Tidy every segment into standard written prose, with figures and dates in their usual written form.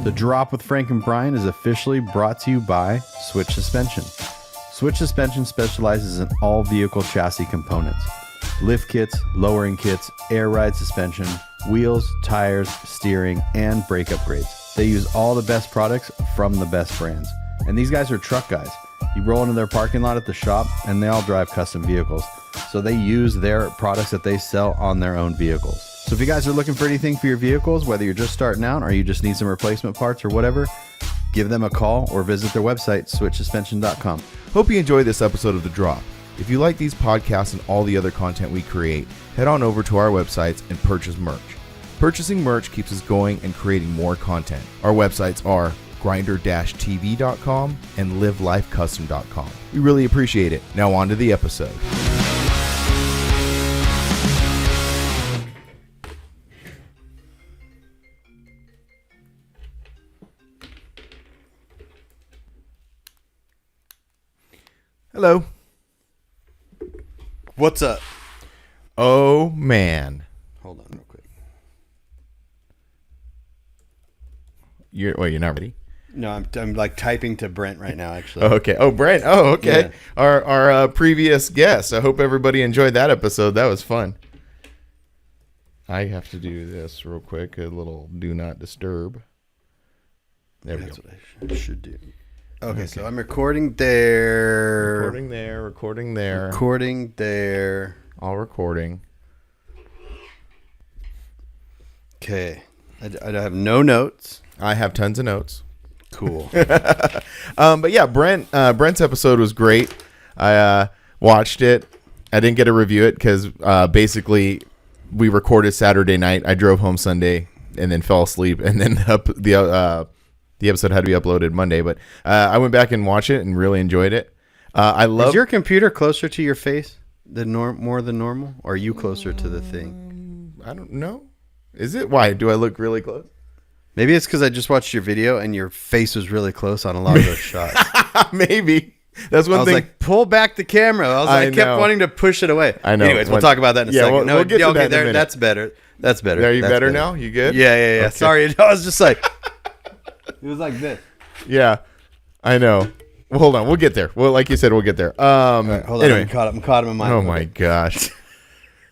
The Drop with Frank and Brian is officially brought to you by Switch Suspension. Switch Suspension specializes in all vehicle chassis components. Lift kits, lowering kits, air ride suspension, wheels, tires, steering, and brake upgrades. They use all the best products from the best brands. And these guys are truck guys. You roll into their parking lot at the shop and they all drive custom vehicles. So they use their products that they sell on their own vehicles. So if you guys are looking for anything for your vehicles, whether you're just starting out or you just need some replacement parts or whatever, give them a call or visit their website, switchsuspension.com. Hope you enjoyed this episode of The Drop. If you like these podcasts and all the other content we create, head on over to our websites and purchase merch. Purchasing merch keeps us going and creating more content. Our websites are grinder-tv.com and livelifecustom.com. We really appreciate it. Now on to the episode. Hello. What's up? Oh, man. Hold on real quick. You're not ready? No, I'm like typing to Brent right now, actually. Oh, okay. Oh, Brent. Oh, okay. Yeah. Our previous guest. I hope everybody enjoyed that episode. That was fun. I have to do this real quick. A little do not disturb. There we go. That's what I should do. Okay, so I'm recording there. Recording there. Recording there. All recording. Okay. I have no notes. I have tons of notes. Cool. But yeah, Brent's episode was great. I watched it. I didn't get to review it because basically we recorded Saturday night. I drove home Sunday and then fell asleep, and then the episode had to be uploaded Monday. But I went back and watched it and really enjoyed it. Is your computer closer to your face than more than normal, or are you closer to the thing? I don't know. Is it? Why do I look really close? Maybe it's because I just watched your video and your face was really close on a lot of those shots. Maybe. That's one thing. I was like, pull back the camera. I kept wanting to push it away. I know. Anyways, we'll talk about that in a second. We'll get to that in a minute. That's better. That's better. Are you better now? You good? Yeah. Okay. Sorry. I was just like, it was like this. Yeah, I know. Well, hold on. We'll get there. Well, like you said, we'll get there. Right, hold on. Anyway. I'm caught him in my. Oh my gosh.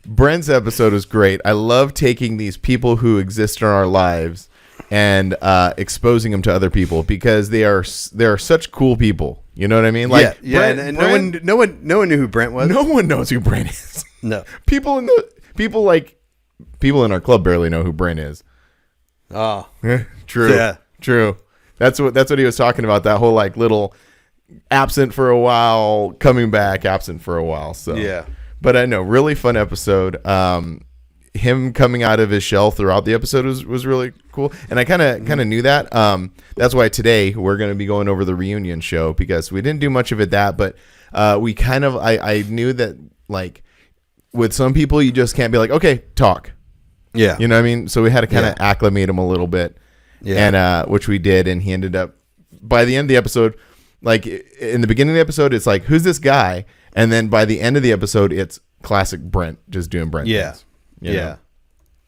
Brent's episode is great. I love taking these people who exist in our lives and exposing them to other people because they are such cool people. You know what I mean? Like, yeah. And no one knew who Brent was. No one knows who Brent is. No. People in our club barely know who Brent is. Oh, true. Yeah, true. That's what he was talking about. That whole like little absent for a while, coming back, absent for a while. So yeah. But I know, really fun episode. Him coming out of his shell throughout the episode was really cool, and I kind of knew that. That's why today we're going to be going over the reunion show because we didn't do much of it but we I knew that like with some people you just can't be like, okay, talk. Yeah, you know what I mean. So we had to kind of acclimate him a little bit, and which we did, and he ended up by the end of the episode, like in the beginning of the episode, it's like, who's this guy? And then by the end of the episode, it's classic Brent just doing Brent things. You know?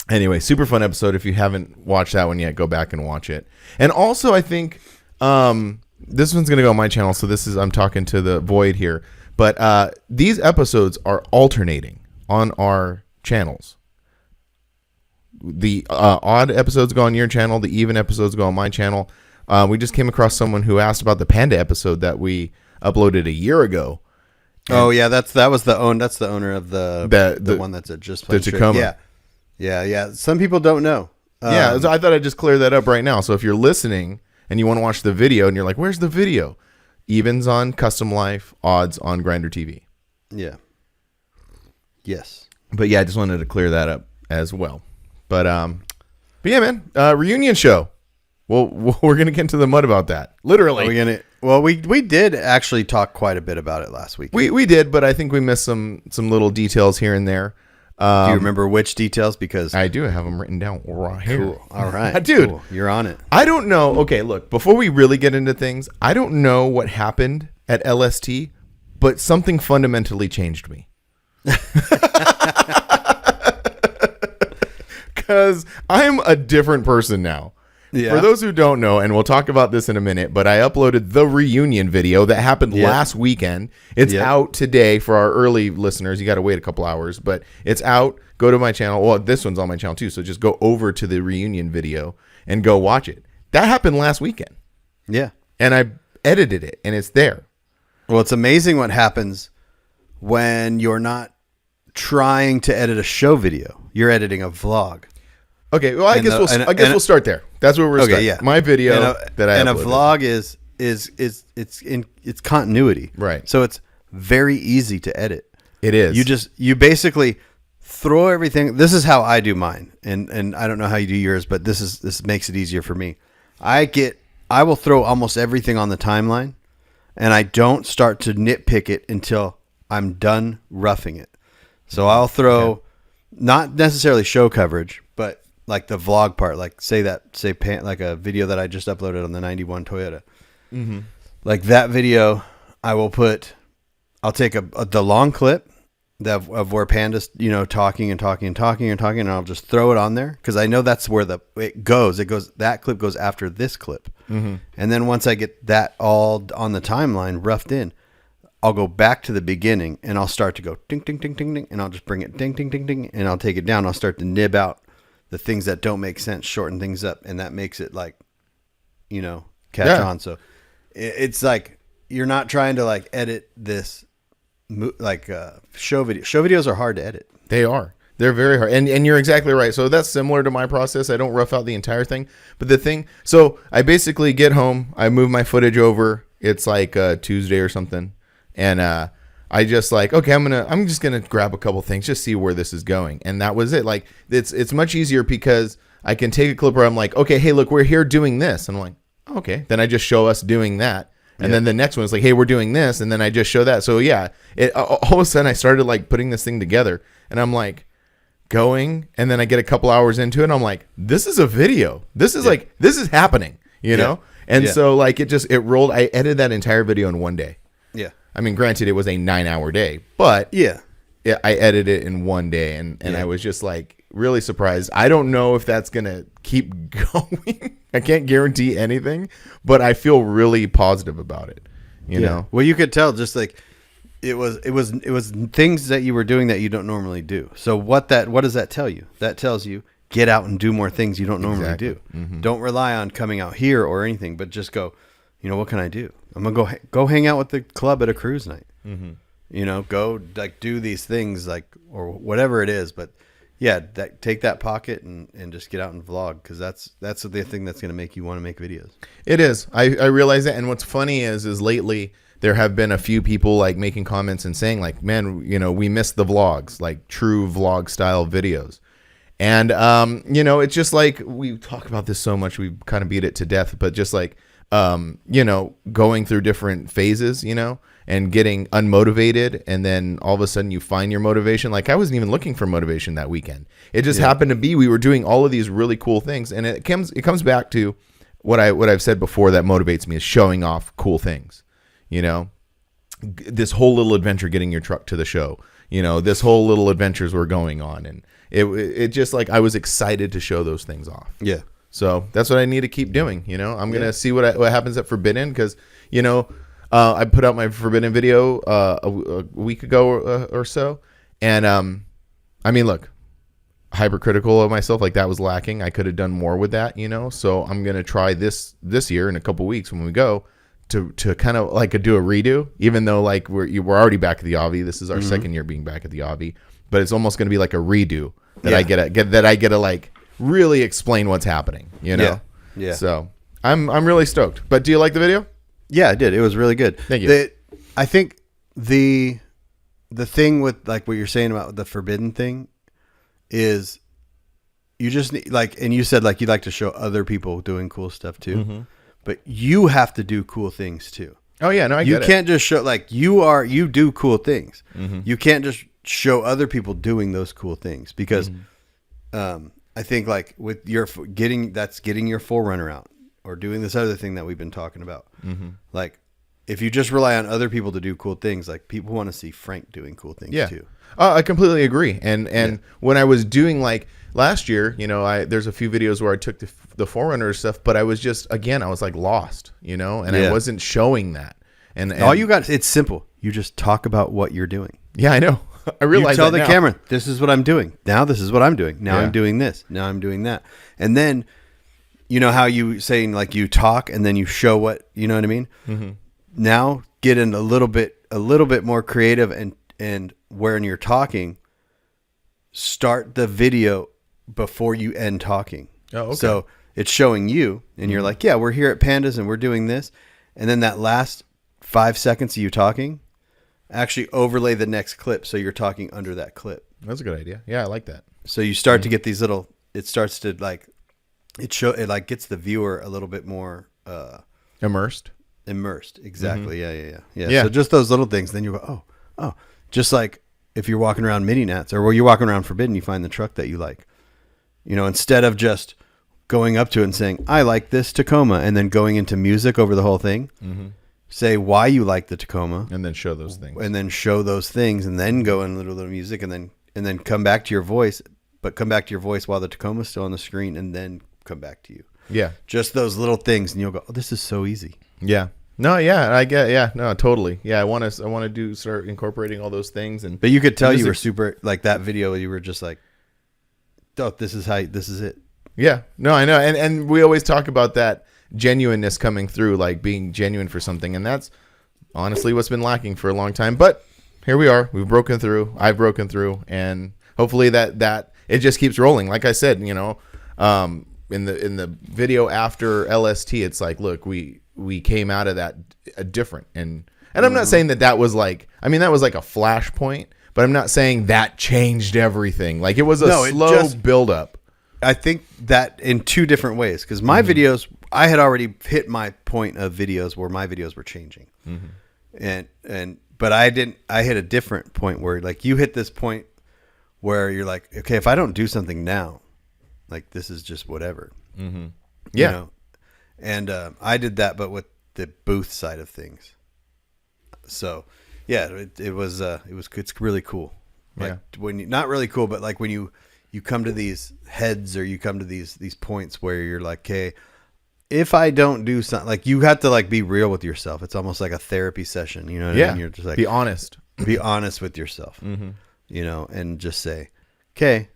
Anyway, super fun episode. If you haven't watched that one yet, go back and watch it. And also, I think this one's going to go on my channel. So I'm talking to the void here. But these episodes are alternating on our channels. The odd episodes go on your channel. The even episodes go on my channel. We just came across someone who asked about the Panda episode that we uploaded a year ago. Oh yeah, that's the owner of the one that's at Just Plain the Tacoma. Straight. Yeah. Some people don't know. So I thought I'd just clear that up right now. So if you're listening and you want to watch the video and you're like, "Where's the video?" Evens on Kustom Life, odds on Grinder TV. Yeah. Yes. But yeah, I just wanted to clear that up as well. But yeah, man, reunion show. Well, we're gonna get into the mud about that. Literally. Are we gonna? Well, we did actually talk quite a bit about it last week. We did, but I think we missed some little details here and there. Do you remember which details? Because I do have them written down right here. Cool. All right, dude, cool. You're on it. I don't know. Okay, look. Before we really get into things, I don't know what happened at LST, but something fundamentally changed me. Because I'm a different person now. Yeah. For those who don't know, and we'll talk about this in a minute, but I uploaded the reunion video that happened last weekend. It's out today for our early listeners. You got to wait a couple hours, but it's out. Go to my channel. Well, this one's on my channel too. So just go over to the reunion video and go watch it. That happened last weekend. Yeah. And I edited it and it's there. Well, it's amazing what happens when you're not trying to edit a show video. You're editing a vlog. Okay, well, I guess we'll start there. That's where we're starting. Yeah. My video that I and uploaded. A vlog is it's continuity, right? So it's very easy to edit. It is. You basically throw everything. This is how I do mine, and I don't know how you do yours, but this makes it easier for me. I will throw almost everything on the timeline, and I don't start to nitpick it until I'm done roughing it. So I'll throw not necessarily show coverage, but like the vlog part, like like a video that I just uploaded on the 91 Toyota. Mm-hmm. Like that video, I'll take the long clip of where Panda's, talking, and I'll just throw it on there because I know that's where it goes. That clip goes after this clip. Mm-hmm. And then once I get that all on the timeline roughed in, I'll go back to the beginning and I'll start to go ding, ding, ding, ding, ding, and I'll just bring it ding, ding, ding, ding, and I'll take it down. I'll start to nib out the things that don't make sense, shorten things up, and that makes it catch on. So it's like you're not trying to like edit this show video. Show videos are hard to edit. They are. They're very hard. And you're exactly right. So that's similar to my process. I don't rough out the entire thing. But so I basically get home, I move my footage over. It's like Tuesday or something. And I just like, okay, I'm just gonna grab a couple things, just see where this is going, and that was it. Like it's much easier because I can take a clip where I'm like, okay, hey, look, we're here doing this, and I'm like, okay, then I just show us doing that, and then the next one is like, hey, we're doing this, and then I just show that. So yeah, all of a sudden I started like putting this thing together, and I'm like going, and then I get a couple hours into it, and I'm like, this is a video. This is like this is happening, you know, and so like it rolled. I edited that entire video in one day. Yeah. I mean, granted, it was a 9-hour day, but I edited it in one day, and I was just like really surprised. I don't know if that's gonna keep going. I can't guarantee anything, but I feel really positive about it. You know, well, you could tell just like it was things that you were doing that you don't normally do. So what does that tell you? That tells you get out and do more things you don't normally do. Mm-hmm. Don't rely on coming out here or anything, but just go. What can I do? I'm gonna go hang out with the club at a cruise night. Mm-hmm. Go like do these things or whatever it is. But take that pocket and just get out and vlog because that's the thing that's gonna make you want to make videos. It is. I realize that. And what's funny is laylately there have been a few people like making comments and saying like, man, we miss the vlogs, like true vlog style videos. And it's just like we talk about this so much, we kind of beat it to death, but just like. Going through different phases, and getting unmotivated. And then all of a sudden you find your motivation. Like I wasn't even looking for motivation that weekend. It just happened to be, we were doing all of these really cool things. And it comes back to what I've said before that motivates me is showing off cool things, this whole little adventure, getting your truck to the show, this whole little adventures were going on. And it just like, I was excited to show those things off. Yeah. So that's what I need to keep doing. I'm going to see what happens at Forbidden because, I put out my Forbidden video a week ago or so. And, I mean, look, hypercritical of myself, like that was lacking. I could have done more with that, so I'm going to try this year in a couple weeks when we go to kind of like do a redo, even though like we're already back at the Avi. This is our second year being back at the Avi, but it's almost going to be like a redo that I get to like, really explain what's happening, Yeah. So I'm really stoked. But do you like the video? Yeah, I did. It was really good. Thank you. I think the thing with like what you're saying about the Forbidden thing is you just need and you said like you like to show other people doing cool stuff too, but you have to do cool things too. Oh yeah, no, I get it. You can't just show like you do cool things. You can't just show other people doing those cool things because, I think like with your getting your Forerunner out or doing this other thing that we've been talking about. Like if you just rely on other people to do cool things, like people want to see Frank doing cool things too. I completely agree. And when I was doing like last year, there's a few videos where I took the Forerunner stuff, but I was just, again, I was like lost, and I wasn't showing that. And all you got, it's simple. You just talk about what you're doing. Yeah, I know. I realize you tell that the now. camera, this is what I'm doing. Now this is what I'm doing. Now I'm doing this. Now I'm doing that. And then, you know how you saying like you talk and then you show what, you know what I mean? Mm-hmm. Now get in a little bit more creative and when you're talking, start the video before you end talking. Oh, okay. So it's showing you and you're like, yeah, we're here at Pandas and we're doing this. And then that last 5 seconds of you talking, actually overlay the next clip so you're talking under that clip. That's a good idea. Yeah, I like that. So you start to get these little, it starts to like, it like gets the viewer a little bit more immersed. Exactly. Mm-hmm. Yeah. So just those little things, then you go, oh, just like if you're walking around Mini Nats or where you're walking around Forbidden, you find the truck that you like, instead of just going up to it and saying, I like this Tacoma, and then going into music over the whole thing. Mm-hmm. Say why you like the Tacoma, and then show those things, and then go in little music, and then come back to your voice, but come back to your voice while the Tacoma's still on the screen, and then come back to you. Yeah, just those little things, and you'll go, oh, this is so easy. Yeah. No, yeah, I get, yeah, no, totally. Yeah, I want to start incorporating all those things, but you could tell you were super like that video. You were just like, oh, this is it. Yeah, no, I know, and we always talk about that genuineness coming through, like being genuine for something, and that's honestly what's been lacking for a long time. But here we are. We've broken through. I've broken through, and hopefully that it just keeps rolling. Like I said, in the video after LST, it's like, look, we came out of that different, and I'm not saying that was like, that was like a flashpoint, but I'm not saying that changed everything. Like it was a slow build up. I think that in two different ways, because my videos, I had already hit my point of videos where my videos were changing, but I didn't. I hit a different point where, like, you hit this point where you're like, okay, if I don't do something now, like this is just whatever. Mm-hmm. Yeah, and I did that, but with the booth side of things. So, yeah, it's really cool. Like when not really cool, but like when you come to these heads or you come to these points where you're like, okay, if I don't do something, like you have to like be real with yourself. It's almost like a therapy session, you know what I mean? You're just like, be honest with yourself, and just say, okay,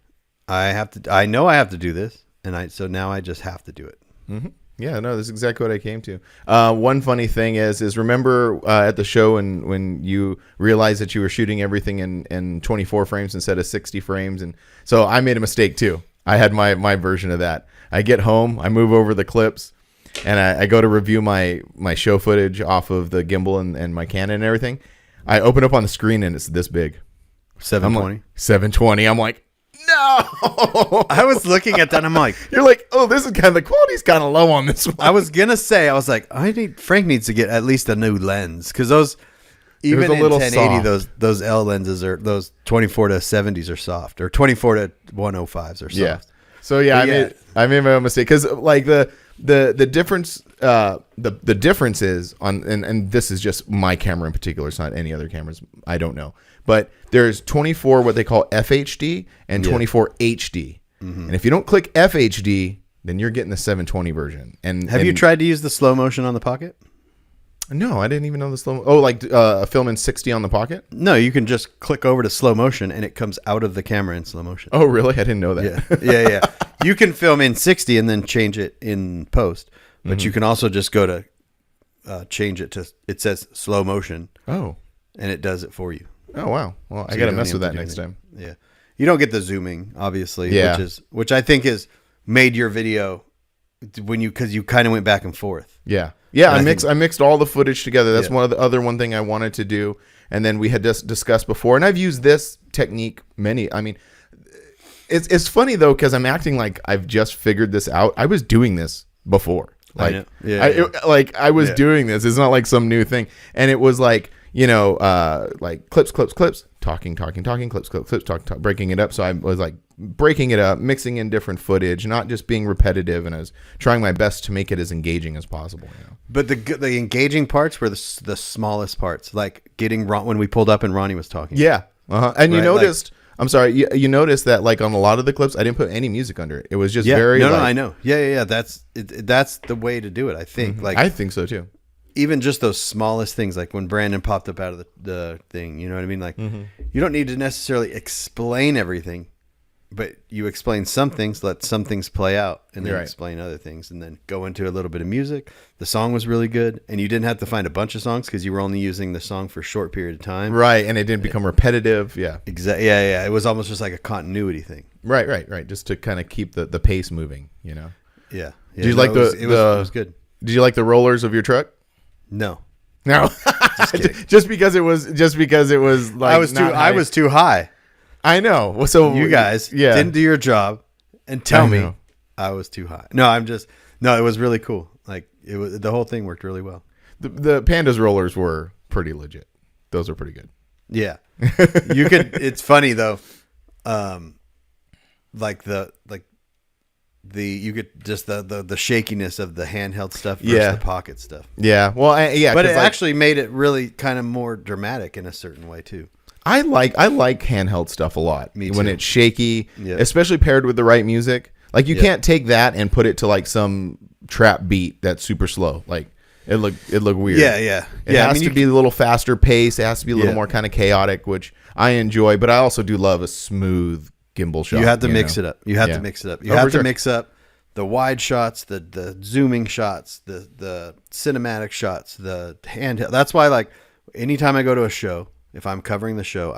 I know I have to do this. So now I just have to do it. Mm-hmm. Yeah, no, that's exactly what I came to. One funny thing is remember at the show when you realized that you were shooting everything in 24 frames instead of 60 frames, and so I made a mistake too. I had my version of that. I get home, I move over the clips, and I go to review my show footage off of the gimbal and my Canon and everything. I open up on the screen and it's this big, 720. 720. I'm like, no. I was looking at that and I'm like, you're like, oh, this is the quality's kind of low on this one. I was gonna say, I was like, Frank needs to get at least a new lens, because those, even in 1080, soft. those L lenses are, those 24 to 70s are soft, or 24 to 105s are soft. Yeah. So I made my own mistake, because like the difference, the difference is on, and this is just my camera in particular. It's not any other cameras. I don't know. But there's 24 what they call FHD and 24 HD. Mm-hmm. And if you don't click FHD, then you're getting the 720 version. And have you tried to use the slow motion on the Pocket? No, I didn't even know the slow. Oh, like a film in 60 on the Pocket? No, you can just click over to slow motion and it comes out of the camera in slow motion. Oh, really? I didn't know that. Yeah. You can film in 60 and then change it in post, but you can also just go to change it to, it says slow motion. Oh, and it does it for you. Oh, wow. Well, so I got to mess with that next time. Yeah. You don't get the zooming, obviously, which I think is made your video because you kind of went back and forth. Yeah. Yeah. I mixed all the footage together. That's one thing I wanted to do. And then we had just discussed before, and I've used this technique it's funny though, because I'm acting like I've just figured this out. I was doing this before. Like, I was doing this. It's not like some new thing. And it was like, like clips, talking, clips, talk, breaking it up. So I was like breaking it up, mixing in different footage, not just being repetitive. And I was trying my best to make it as engaging as possible. But the engaging parts were the smallest parts, like getting when we pulled up and Ronnie was talking. Yeah. Uh-huh. And you noticed I'm sorry. You notice that like on a lot of the clips, I didn't put any music under it. It was just very. No, like, no, I know. Yeah. That's the way to do it. I think. Like I think so too. Even just those smallest things, like when Brandon popped up out of the thing, you know what I mean? Like you don't need to necessarily explain everything, but you explain some things, let some things play out, and then explain other things, and then go into a little bit of music. The song was really good, and you didn't have to find a bunch of songs because you were only using the song for a short period of time. Right, and it didn't become repetitive. Yeah. Exactly. Yeah. It was almost just like a continuity thing. Right. Just to kind of keep the pace moving, you know? Yeah. Did you like it was good. Did you like the rollers of your truck? No. just because it was like I was too high. I know. So you guys didn't do your job and tell me I was too high. No, it was really cool. Like the whole thing worked really well. The Pandas rollers were pretty legit. Those were pretty good. Yeah. It's funny though. You get just the shakiness of the handheld stuff versus the pocket stuff. Yeah. Well, but it actually made it really kind of more dramatic in a certain way too. I like handheld stuff a lot. Me too. When it's shaky, especially paired with the right music. Like you can't take that and put it to like some trap beat that's super slow. Like it look weird. Yeah. It has to be a little faster pace. It has to be a little more kind of chaotic, which I enjoy. But I also do love a smooth gimbal shot. You have to mix it up. You have to mix it up. You have to mix up the wide shots, the zooming shots, the cinematic shots, the handheld. That's why, like, anytime I go to a show, if I'm covering the show,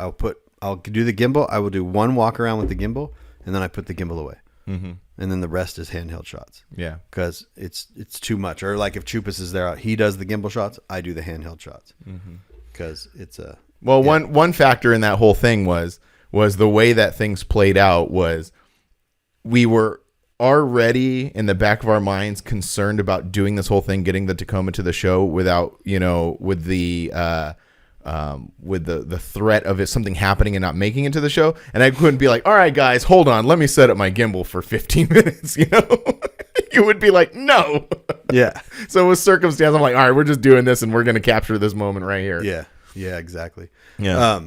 I'll do the gimbal. I will do one walk around with the gimbal, and then I put the gimbal away, and then the rest is handheld shots. Yeah, because it's too much. Or like if Chupas is there, he does the gimbal shots. I do the handheld shots because it's a one factor in that whole thing was the way that things played out was we were already in the back of our minds concerned about doing this whole thing, getting the Tacoma to the show without, with the threat of it something happening and not making it to the show. And I couldn't be like, all right, guys, hold on. Let me set up my gimbal for 15 minutes. You would be like, no. Yeah. So with circumstance, I'm like, all right, we're just doing this and we're going to capture this moment right here. Yeah. Yeah, exactly. Yeah.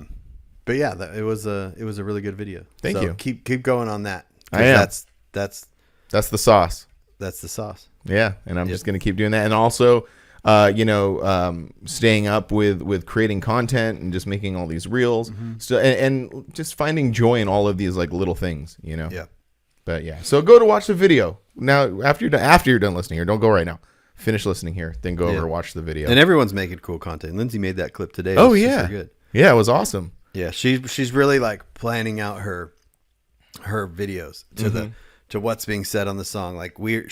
But yeah, it was a really good video. Thank you. Keep going on that. I am. That's the sauce. That's the sauce. Yeah, and I'm just going to keep doing that, and also, staying up with creating content and just making all these reels, so and just finding joy in all of these like little things, Yeah. But yeah, so go to watch the video now after you're done listening here. Don't go right now. Finish listening here, then go over and watch the video. And everyone's making cool content. Lindsay made that clip today. Oh yeah, super good. Yeah, it was awesome. Yeah, she's really like planning out her videos to what's being said on the song. Like we've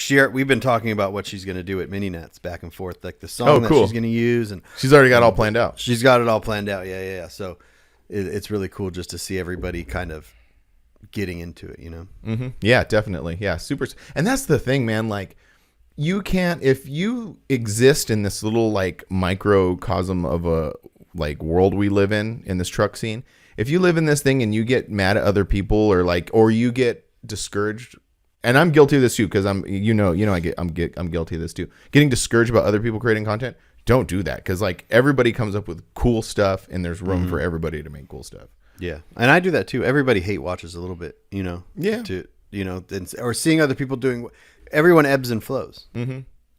been talking about what she's going to do at Mini Nats back and forth, like the song that she's going to use, and she's already got it all planned out. She's got it all planned out. Yeah. So it's really cool just to see everybody kind of getting into it, Yeah, definitely. Yeah, super. And that's the thing, man. Like you can't, if you exist in this little like microcosm of a like world we live in this truck scene, if you live in this thing and you get mad at other people or you get discouraged, and I'm guilty of this too, because I'm guilty of this too, getting discouraged about other people creating content. Don't do that, because like everybody comes up with cool stuff and there's room for everybody to make cool stuff. Yeah, and I do that too. Everybody hate watches a little bit, Yeah. Or seeing other people doing. Everyone ebbs and flows.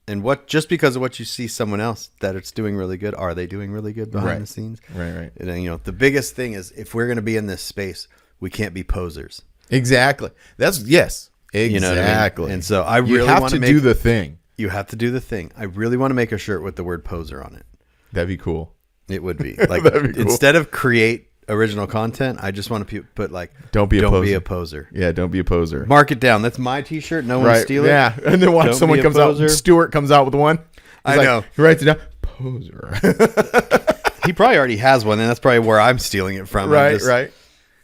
And just because of what you see someone else that it's doing really good, are they doing really good behind the scenes? Right. And then, the biggest thing is if we're going to be in this space, we can't be posers. Exactly. Yes. Exactly. You know what I mean? And so I really want to do the thing. You have to do the thing. I really want to make a shirt with the word poser on it. That'd be cool. It would be. Like instead of create original content, I just want to put like don't be a poser. Yeah, don't be a poser. Mark it down. That's my t-shirt. No one steal it. Yeah, and then watch someone comes out. Stuart comes out with one. I know. He writes it down. Poser. He probably already has one, and that's probably where I'm stealing it from. Right.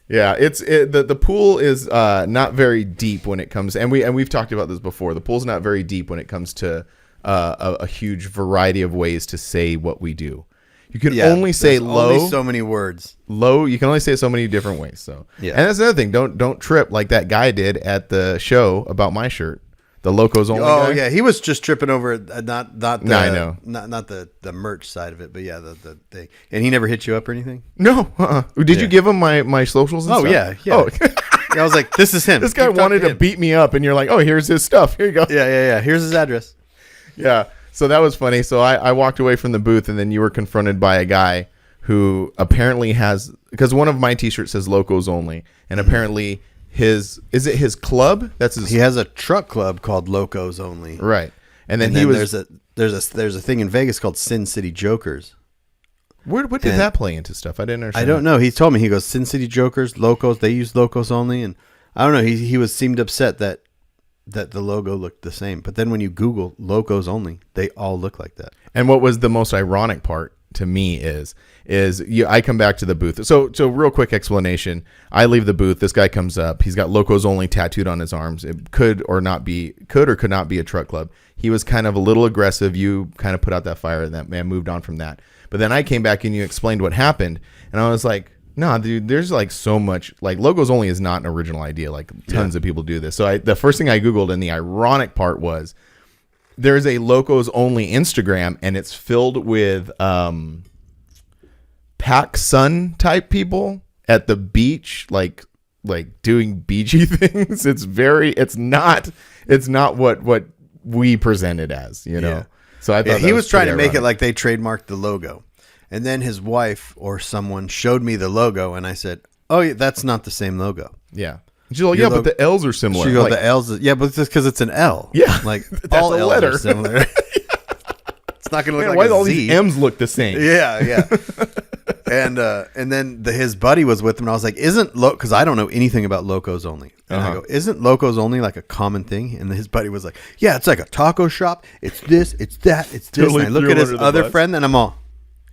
Yeah, the pool is not very deep when it comes, and we've talked about this before. The pool's not very deep when it comes to a huge variety of ways to say what we do. You can only say low. Only so many words. Low. You can only say it so many different ways. So and that's another thing. Don't trip like that guy did at the show about my shirt. The Locos Only Oh guy? yeah, he was just tripping over not the No, I know. not the merch side of it, but yeah, the thing. And he never hit you up or anything? No. Did you give him my socials and Oh stuff? yeah. Oh. Yeah, I was like, this is him. This guy Keep talking wanted to him. beat me up, and you're like, oh, here's his stuff. Here you go. Yeah. Here's his address. Yeah. So that was funny. So I walked away from the booth, and then you were confronted by a guy who apparently has, because one of my t-shirts says Locos Only, and apparently is it his club? That's his. He has a truck club called Locos Only. Right. And then there's a thing in Vegas called Sin City Jokers. What did that play into stuff? I didn't understand. I don't know. He told me, he goes, Sin City Jokers, Locos, they use Locos Only, and I don't know. He seemed upset that the logo looked the same. But then when you Google Locos Only, they all look like that. And what was the most ironic part to me is I come back to the booth. So real quick explanation. I leave the booth. This guy comes up. He's got Locos Only tattooed on his arms. It could or could not be a truck club. He was kind of a little aggressive. You kind of put out that fire, and that man moved on from that. But then I came back and you explained what happened, and I was like, nah, dude, there's like so much, like Locos Only is not an original idea. Like tons of people do this. So the first thing I Googled, and the ironic part was there's a Locos Only Instagram, and it's filled with Pac Sun type people at the beach, like doing beachy things. It's not what we presented as, you know. Yeah. So I thought he was trying to make ironic. it like they trademarked the logo. And then his wife or someone showed me the logo, and I said, oh, yeah, that's not the same logo. Yeah. She's like, yeah, but the L's are similar. She goes, Like, the L's, yeah, but it's just because it's an L. Yeah. Like, That's all a L's letter. are similar. It's not going to look man, like why a do all Z. these M's look the same? Yeah. And then his buddy was with him, and I was like, because I don't know anything about Locos Only. And I go, isn't Locos Only like a common thing? And his buddy was like, yeah, it's like a taco shop. It's this, it's that, it's this. Totally And I look threw at him his under the other bus. friend, and I'm all,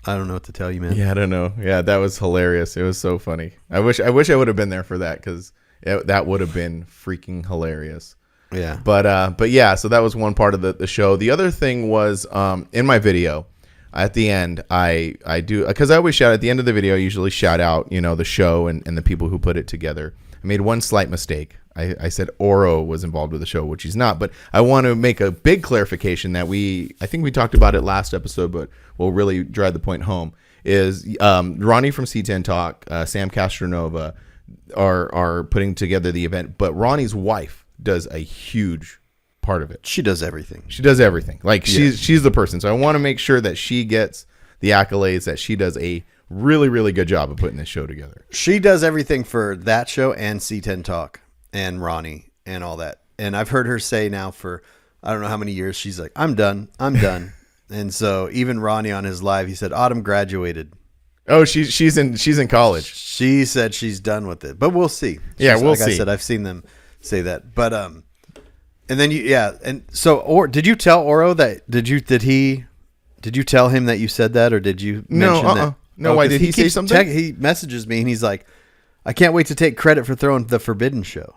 I don't know what to tell you, man. Yeah, I don't know. Yeah, that was hilarious. It was so funny. I wish I would have been there for that, because that would have been freaking hilarious. Yeah. But yeah, so that was one part of the show. The other thing was in my video at the end, I do, because I always shout at the end of the video. I usually shout out, the show and the people who put it together. I made one slight mistake. I said Oro was involved with the show, which he's not. But I want to make a big clarification that I think we talked about it last episode, but we'll really drive the point home. Is Ronnie from C10 Talk, Sam Castronova are putting together the event, but Ronnie's wife does a huge part of it. She does everything. She does everything. Like she's the person. So I want to make sure that she gets the accolades, that she does a really, really good job of putting this show together. She does everything for that show and C10 Talk and Ronnie and all that. And I've heard her say now for I don't know how many years, she's like, I'm done. And so even Ronnie on his live, he said, Autumn graduated. Oh, she's in college. She said she's done with it, but we'll see. Yeah, we'll like see. I said, I've seen them say that, but and then and so did you tell Oro that? Did you tell him that you said that, or did you mention that? No, why did he say something? He messages me and he's like, I can't wait to take credit for throwing the Forbidden Show.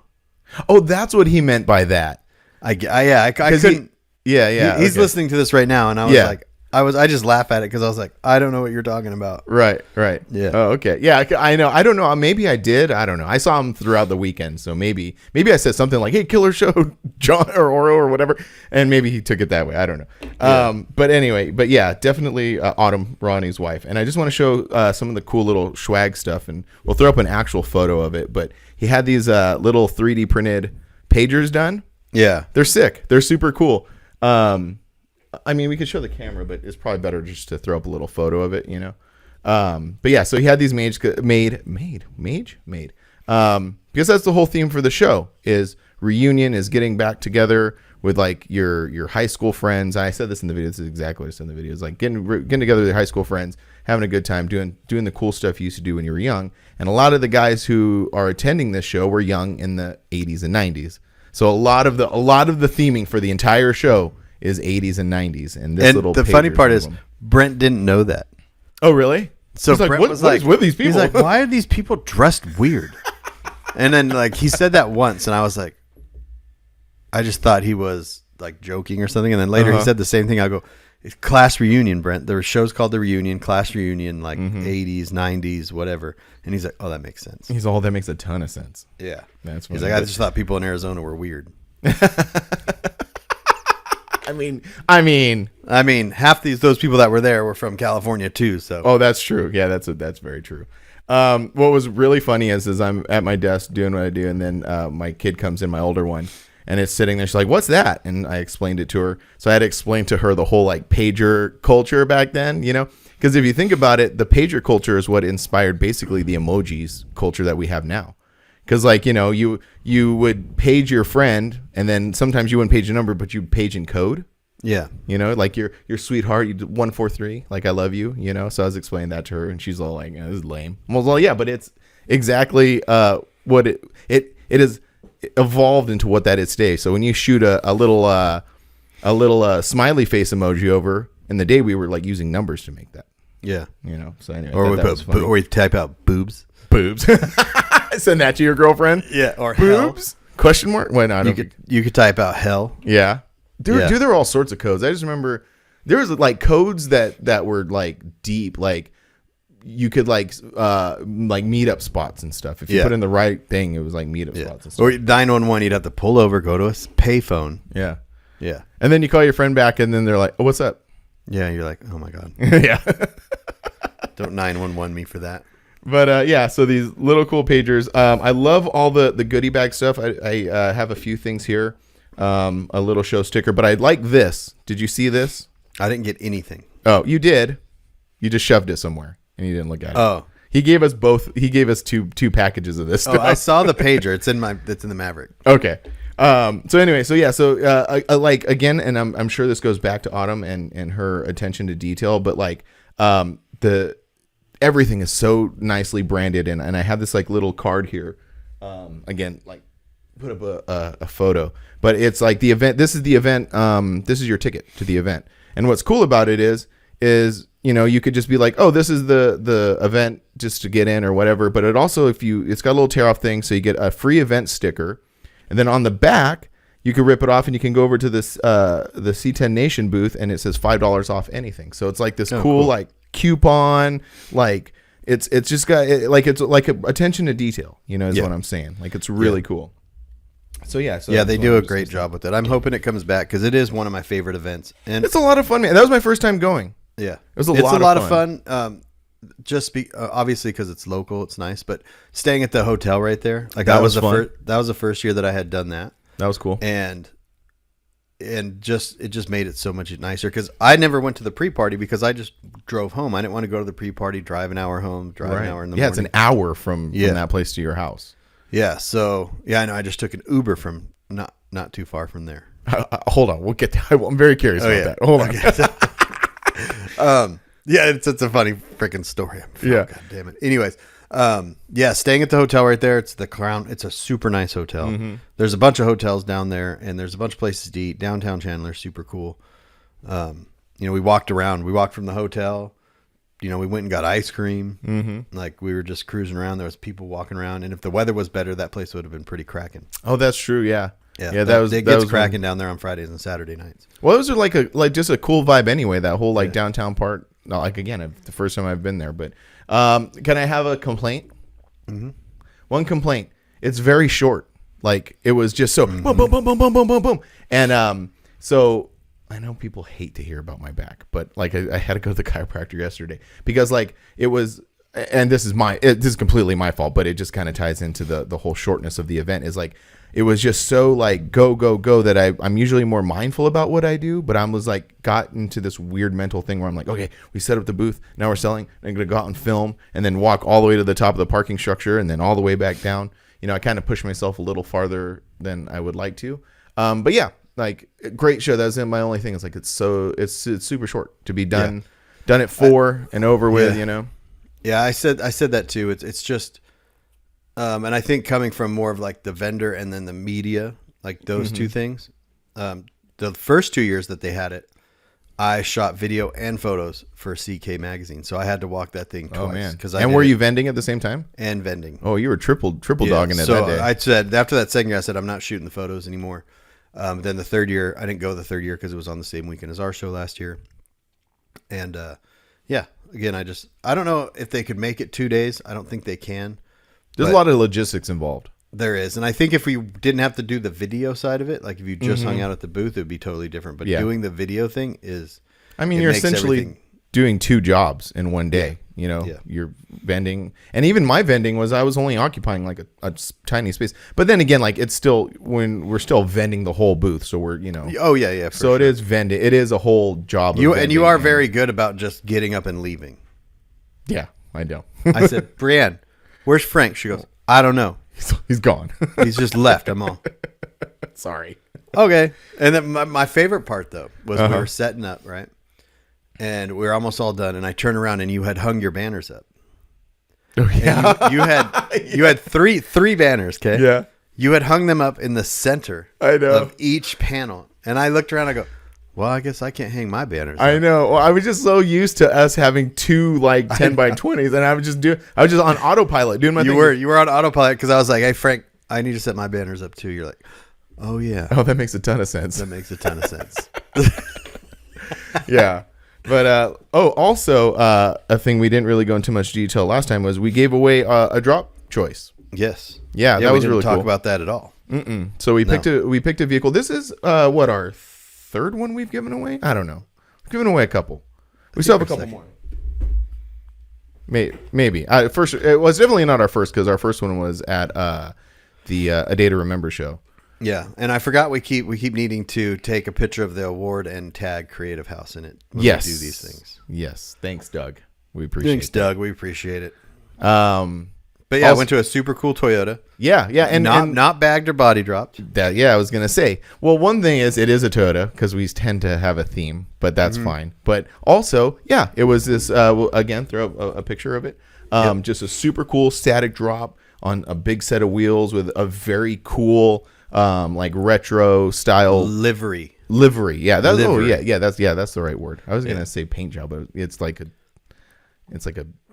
Oh, that's what he meant by that. I couldn't. He's listening to this right now, and I was like, I just laugh at it because I was like, I don't know what you're talking about. Right. Yeah. Oh, okay. Yeah, I know. I don't know. Maybe I did. I don't know. I saw him throughout the weekend, so maybe I said something like, "Hey, Killer Show, John or Oro or whatever," and maybe he took it that way. I don't know. Yeah. But anyway, definitely Autumn, Ronnie's wife, and I just want to show some of the cool little swag stuff, and we'll throw up an actual photo of it. But he had these little 3D printed pagers done. Yeah, they're sick. They're super cool. I mean, we could show the camera, but it's probably better just to throw up a little photo of it, But yeah, so he had these made. Because that's the whole theme for the show is reunion, is getting back together with like your high school friends. I said this in the video. This is exactly what I said in the video. It's like getting together with your high school friends, having a good time, doing the cool stuff you used to do when you were young. And a lot of the guys who are attending this show were young in the 80s and 90s. So a lot of the theming for the entire show is 80s and 90s, and the funny part is Brent didn't know that. Oh, really? So Brent what was like, "What is with these people?" He's like, "Why are these people dressed weird?" And then like he said that once, and I was like, I just thought he was like joking or something. And then later he said the same thing. I go, "It's class reunion, Brent. There were shows called The Reunion, class reunion, like 80s, 90s, whatever." And he's like, "Oh, that makes sense." That makes a ton of sense. Yeah, That's he's like, "I just thought people in Arizona were weird." I mean, those people that were there were from California too. So, oh, that's true. Yeah, that's very true. What was really funny is I'm at my desk doing what I do, and then my kid comes in, my older one, and it's sitting there. She's like, "What's that?" And I explained it to her. So I had to explain to her the whole like pager culture back then, you know, because if you think about it, the pager culture is what inspired basically the emojis culture that we have now. Because like, you know, you would page your friend, and then sometimes you wouldn't page a number, but you'd page in code. Yeah. You know, like your sweetheart, you 143, like I love you, you know. So I was explaining that to her, and she's all like, "This is lame." I was like, "Yeah, but it's exactly what it has evolved into what that is today." So when you shoot a little smiley face emoji over, in the day we were like using numbers to make that. Yeah. You know. So anyway, or we type out boobs. Send that to your girlfriend. Yeah. Or boobs? Hell. Question mark? Wait, no, you could type out hell. Yeah. Dude, there were all sorts of codes. I just remember there was like codes that were like deep, like you could like meetup spots and stuff. If you put in the right thing, it was like meetup spots and stuff. Or 911, you'd have to pull over, go to a payphone. Yeah. Yeah. And then you call your friend back, and then they're like, "Oh, what's up?" Yeah, you're like, "Oh my God." Yeah. Don't 911 me for that. But yeah, so these little cool pagers. I love all the goodie bag stuff. I have a few things here. A little show sticker, but I like this. Did you see this? I didn't get anything. Oh, you did. You just shoved it somewhere and you didn't look at it. Oh, he gave us both. He gave us two packages of this stuff. Oh, I saw the pager. It's in the Maverick. Okay. So anyway, so yeah, so like again, and I'm sure this goes back to Autumn and her attention to detail, but like everything is so nicely branded, and I have this like little card here. Again, like put up a photo, but it's like the event. This is the event. This is your ticket to the event. And what's cool about it is you know, you could just be like, oh, this is the event just to get in or whatever. But it also, it's got a little tear off thing, so you get a free event sticker, and then on the back you can rip it off and you can go over to this the C10 Nation booth, and it says $5 off anything. So it's like this cool like coupon, like it's just got it's like attention to detail, you know, is what I'm saying. Like it's really cool. So yeah, they do a great job with it. I'm hoping it comes back because it is one of my favorite events, and it's a lot of fun, man. That was my first time going. Yeah, it's a lot of fun. Obviously because it's local, it's nice. But staying at the hotel right there, like that was fun. That was the first year that I had done that. That was cool, and it just made it so much nicer because I never went to the pre-party because I just drove home. I didn't want to go to the pre-party, drive an hour home, drive an hour in the morning. Yeah, it's an hour from that place to your house. Yeah, so I know. I just took an Uber from not too far from there. Hold on, we'll get that. I'm very curious about that. Hold on. It's a funny freaking story. God damn it. Anyways, staying at the hotel right there. It's the Crown. It's a super nice hotel. Mm-hmm. There's a bunch of hotels down there, and there's a bunch of places to eat. Downtown Chandler, super cool. We walked around. We walked from the hotel. We went and got ice cream. Mm-hmm. Like we were just cruising around. There was people walking around, and if the weather was better, that place would have been pretty cracking. Oh, that's true. Yeah. It gets cracking down there on Fridays and Saturday nights. Well, those are like just a cool vibe anyway. That whole downtown part. Not like again, the first time I've been there, but can I have a complaint? Mm-hmm. One complaint. It's very short. Like it was just so boom, boom, boom, boom, boom, boom, boom, boom, and so. I know people hate to hear about my back, but like I had to go to the chiropractor yesterday because like it was, and this is completely my fault, but it just kind of ties into the whole shortness of the event. Is like it was just so like go that I'm usually more mindful about what I do, but I was like got into this weird mental thing where I'm like, okay, we set up the booth, now we're selling, I'm gonna go out and film and then walk all the way to the top of the parking structure and then all the way back down. I kind of pushed myself a little farther than I would like to, but yeah. Like great show. That was my only thing. It's like it's super short to be done at 4 and over with. Yeah, I said that too. It's just, and I think coming from more of like the vendor and then the media, like those two things. The first 2 years that they had it, I shot video and photos for CK magazine, so I had to walk that thing twice. Oh man! And were you vending at the same time? And vending. Oh, you were triple dogging it that day. I said after that second year, I said I'm not shooting the photos anymore. Then the third year, I didn't go the third year because it was on the same weekend as our show last year. And again, I don't know if they could make it 2 days. I don't think they can. There's a lot of logistics involved. There is, and I think if we didn't have to do the video side of it, like if you just hung out at the booth, it would be totally different. But doing the video thing is, I mean, you're essentially doing 2 jobs in one day. You know, you're vending, and even my vending I was only occupying like a tiny space. But then again, like it's still when we're still vending the whole booth, so we're so sure. It is vending. It is a whole job. And you are very good about just getting up and leaving. Yeah, I know. I said, Brienne, where's Frank? She goes, I don't know. He's gone. He's just left. I'm all sorry. Okay. And then my favorite part though was we were setting up, right? And we were almost all done. And I turned around and you had hung your banners up. Oh yeah. And you had three banners. Okay. Yeah. You had hung them up in the center of each panel. And I looked around. I go, well, I guess I can't hang my banners up. I know. Well, I was just so used to us having 2 like 10 by 20s, and I was just on autopilot doing my thing. You were on autopilot because I was like, hey Frank, I need to set my banners up too. You're like, oh yeah. Oh, that makes a ton of sense. That makes a ton of sense. Yeah. But also a thing we didn't really go into much detail last time was we gave away a drop choice. Yes. Yeah, that was really cool. Talk about that at all. So we picked a vehicle. This is what our 3rd one we've given away. I don't know. We've given away a couple. We still have a couple more. Maybe. First, it was definitely not our first because our first one was at the A Day to Remember show. Yeah, and I forgot we keep needing to take a picture of the award and tag Creative House in it. When yes, we do these things. Yes, thanks, Doug. We appreciate. Thanks, Doug. We appreciate it. But yeah, I went to a super cool Toyota. Yeah, and not bagged or body dropped. That I was gonna say. Well, one thing is it is a Toyota because we tend to have a theme, but that's fine. But also, yeah, it was this. Again, throw a picture of it. Just a super cool static drop on a big set of wheels with a very cool, like retro style livery. Yeah, that's that's the right word. I was gonna say paint job, but it's like a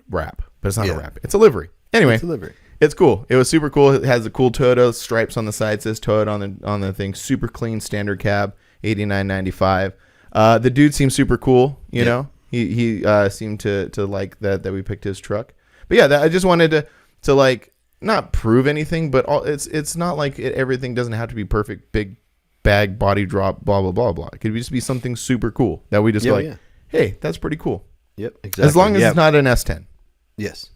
wrap, but it's not a wrap. It's a livery. Anyway, it's cool. It was super cool. It has the cool Toyota stripes on the side. It says Toyota on the thing. Super clean standard cab, $89.95. The dude seems super cool. You know, he seemed to like that we picked his truck. But yeah, I just wanted to like not prove anything, but it's not like everything doesn't have to be perfect. Big bag body drop, blah blah blah blah. It could just be something super cool that we just hey, that's pretty cool. Yep, exactly. As long as it's not an S10. Yes.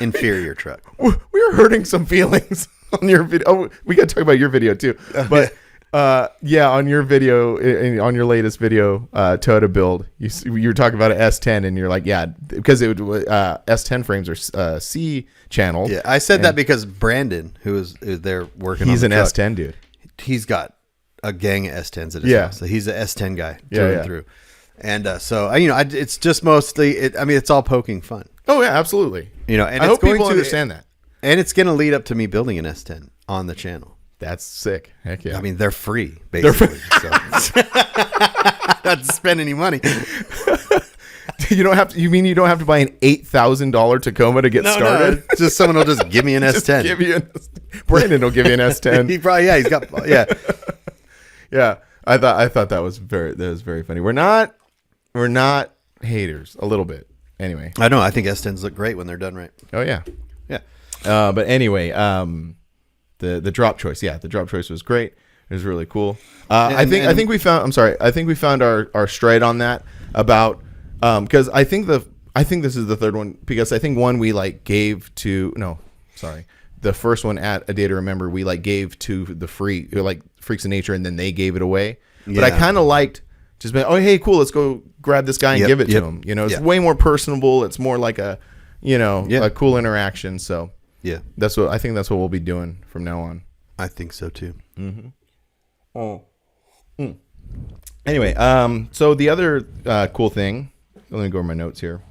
Inferior truck. We were hurting some feelings on your video. Oh, we got to talk about your video too. But on your video, on your latest video, Toyota build, you were talking about an S10, and you're like, yeah, because it would S10 frames are C channel. Yeah, I said that because Brandon, who is there working, he's on the an truck, S10 dude. He's got a gang of S10s at his house. So he's an S10 guy through and through. And so it's just mostly it's all poking fun. Oh yeah, absolutely. And I hope people understand that. And it's going to lead up to me building an S10 on the channel. That's sick. Heck yeah. I mean, they're free, basically. So. Not to spend any money. You don't have to buy an $8,000 Tacoma to get started? No. Just someone will just give me an S10. Brandon will give you an S10. He probably, he's got, Yeah. I thought that was very funny. We're not haters, a little bit. Anyway. I know. I think S10s look great when they're done right. Oh yeah. Yeah. But anyway, the drop choice. Yeah, the drop choice was great. It was really cool. I think we found our stride on that about because I think this is the third one because I think one we like gave to the first one at A Day to Remember we like gave to the Freaks of Nature and then they gave it away. But I kind of liked just being, oh hey cool, let's go grab this guy and give it to him. It's way more personable. It's more like a a cool interaction. So yeah, that's what we'll be doing from now on. I think so too. Mm-hmm. Anyway, so the other cool thing. Let me go over my notes here.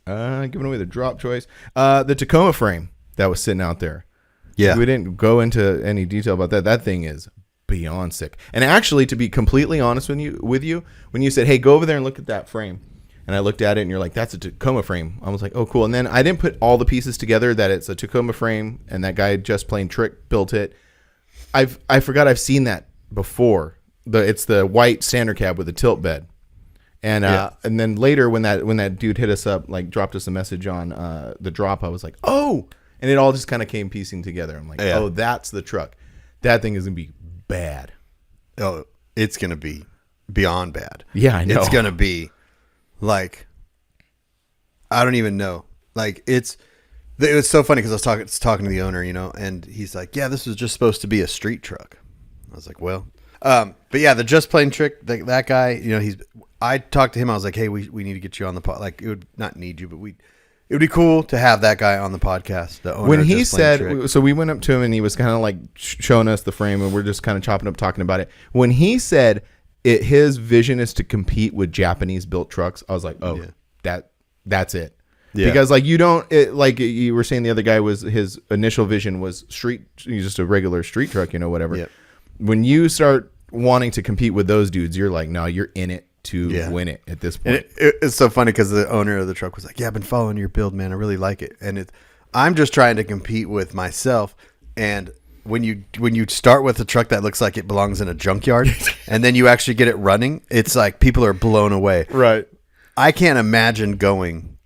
Giving away the drop choice. The Tacoma frame that was sitting out there. Yeah, we didn't go into any detail about that. That thing is beyond sick. And actually, to be completely honest with you, when you said, "Hey, go over there and look at that frame," and I looked at it, and you're like, "That's a Tacoma frame." I was like, "Oh, cool." And then I didn't put all the pieces together that it's a Tacoma frame, and that guy just plain trick built it. I forgot I've seen that before. It's the white standard cab with a tilt bed, and and then later when that dude hit us up, like dropped us a message on the drop, I was like, "Oh." and it all just kind of came piecing together. I'm like, Yeah. oh, that's the truck. That thing is gonna be bad. Oh, it's gonna be beyond bad. Yeah, I know. It's gonna be like, I don't even know. Like it was so funny because I was talking to the owner, and he's like, "Yeah, this was just supposed to be a street truck." I was like, "Well," but yeah, the Just Plain Trick, that guy, I talked to him. I was like, "Hey, we need to get you on the pod. Like, it would not need you, but it would be cool to have that guy on the podcast." The owner When of he Just Plain said, Trick. so we went up to him and he was kind of like showing us the frame, and we're just kind of chopping up, talking about it. When he said his vision is to compete with Japanese built trucks, I was like, oh, that's it. Yeah. Because like like you were saying, the other guy was, his initial vision was just a regular street truck, whatever. Yep. When you start wanting to compete with those dudes, you're like, no, you're in it to win it at this point. And it's so funny because the owner of the truck was like, "Yeah, I've been following your build, man. I really like it." And I'm just trying to compete with myself. And when you start with a truck that looks like it belongs in a junkyard, and then you actually get it running, it's like people are blown away. Right. I can't imagine going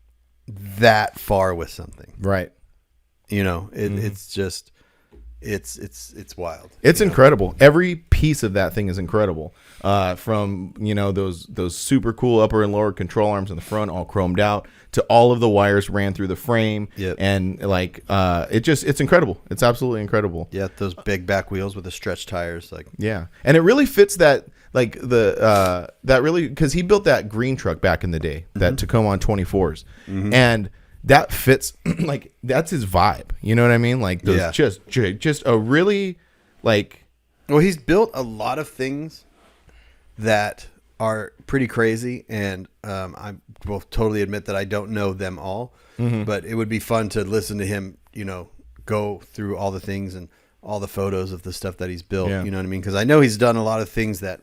that far with something. Right. It's just it's wild. It's incredible. Every piece of that thing is incredible. From those super cool upper and lower control arms in the front, all chromed out, to all of the wires ran through the frame. Yep. And like it's incredible. It's absolutely incredible. Yeah, those big back wheels with the stretch tires, like Yeah, and it really fits that, like that really, because he built that green truck back in the day, that Tacoma on 24s, and that fits like that's his vibe. You know what I mean? Like those just a really like. Well, he's built a lot of things that are pretty crazy, and I will totally admit that I don't know them all, but it would be fun to listen to him, go through all the things and all the photos of the stuff that he's built. Yeah. You know what I mean? Because I know he's done a lot of things that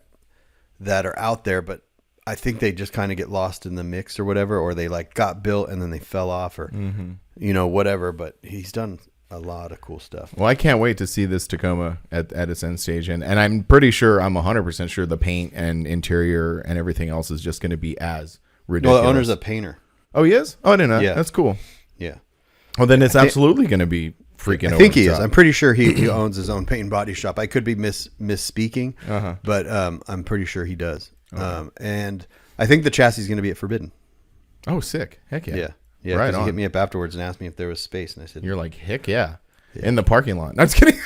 are out there, but I think they just kind of get lost in the mix or whatever, or they like got built and then they fell off, or whatever. But he's done a lot of cool stuff. Well, I can't wait to see this Tacoma at its end stage, and I'm pretty sure, I'm 100% sure the paint and interior and everything else is just going to be as ridiculous. Well, the owner's a painter. Oh, he is? Oh, I didn't know. Yeah. That's cool. Yeah. Well, then it's absolutely going to be freaking. I think he is. I'm pretty sure he owns his own paint and body shop. I could be misspeaking, but I'm pretty sure he does. Okay. And I think the chassis is going to be at Forbidden. Oh, sick! Heck yeah! Yeah. Right Because he on. hit me up afterwards and asked me if there was space, and I said, You're like, heck yeah. In the parking lot. No, I'm just kidding.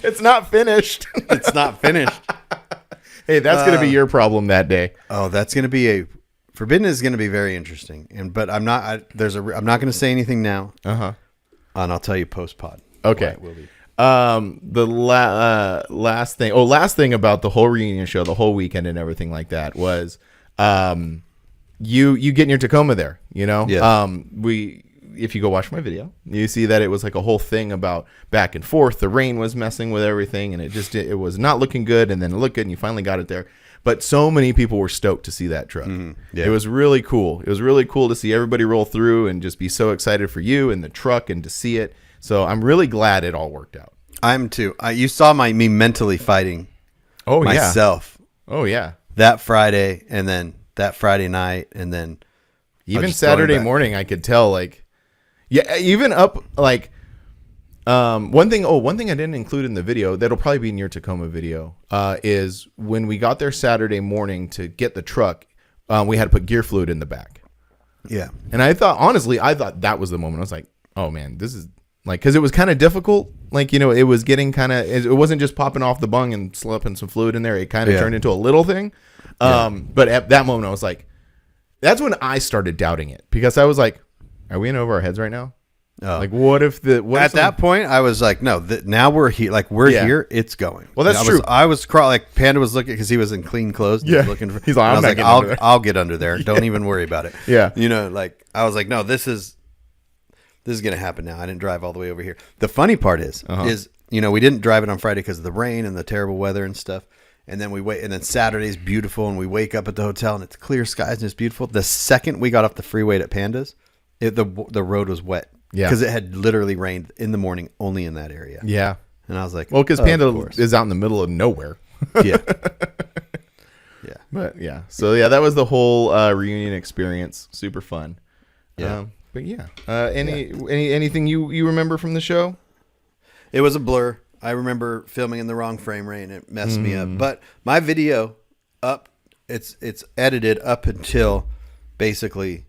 It's not finished. "It's not finished." Hey, that's going to be your problem that day. Oh, that's going to be Forbidden is going to be very interesting, but I'm not. I'm not going to say anything now. And I'll tell you post pod. Okay. It will be. The last thing about the whole reunion show, the whole weekend and everything like that was, you get in your Tacoma there, Yeah. If you go watch my video, you see that it was like a whole thing about back and forth. The rain was messing with everything, and it was not looking good, and then it looked good, and you finally got it there. But so many people were stoked to see that truck. Yeah. It was really cool. It was really cool to see everybody roll through and just be so excited for you and the truck and to see it. So I'm really glad it all worked out. I'm too. You saw me mentally fighting myself. Oh yeah. That Friday, and then that Friday night, and then even Saturday morning, I could tell, like, yeah, even up, like, one thing I didn't include in the video that'll probably be in your Tacoma video, is when we got there Saturday morning to get the truck, we had to put gear fluid in the back. Yeah. And I thought that was the moment. I was like, oh man, this is like, cause it was kind of difficult. Like, it was getting it wasn't just popping off the bung and slipping some fluid in there. It kind of turned into a little thing. But at that moment I was like, that's when I started doubting it, because I was like, are we in over our heads right now? Oh. Like, what if that point I was like, no, now we're here. Like, we're here. It's going. Well, that's true. I was like, Panda was looking, because he was in clean clothes. And he was looking for. He's like, I'll get under there. Don't even worry about it. Yeah. Like, I was like, no, this is going to happen now. I didn't drive all the way over here. The funny part is we didn't drive it on Friday because of the rain and the terrible weather and stuff. And then and then Saturday's beautiful, and we wake up at the hotel and it's clear skies and it's beautiful. The second we got off the freeway at Pandas, the road was wet. Yeah. Because it had literally rained in the morning only in that area. Yeah. And I was like, well, because Panda is out in the middle of nowhere. Yeah. But yeah. So yeah, that was the whole reunion experience. Super fun. Yeah. But yeah, anything you remember from the show? It was a blur. I remember filming in the wrong frame rate and it messed me up. But my video it's edited up until basically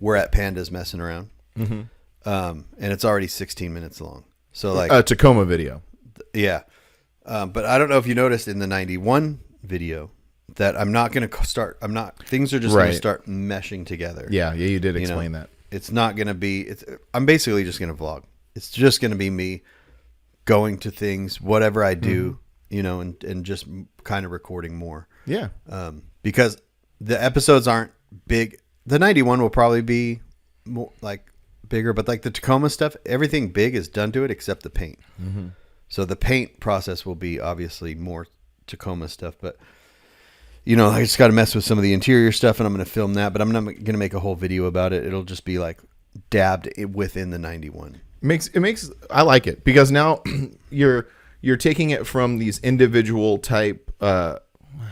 we're at Pandas messing around. And it's already 16 minutes long. So like a Tacoma video. Yeah. But I don't know if you noticed in the 91 video that I'm not going to start. Things are just going to start meshing together. Yeah. You did explain that. It's not going to be, I'm basically just going to vlog. It's just going to be me going to things, whatever I do, and just kind of recording more. Yeah. Because the episodes aren't big. The 91 will probably be more like bigger, but like the Tacoma stuff, everything big is done to it except the paint. So the paint process will be obviously more Tacoma stuff, but I just got to mess with some of the interior stuff and I'm going to film that, but I'm not going to make a whole video about it. It'll just be like dabbed within the 91. I like it because now you're taking it from these individual type, how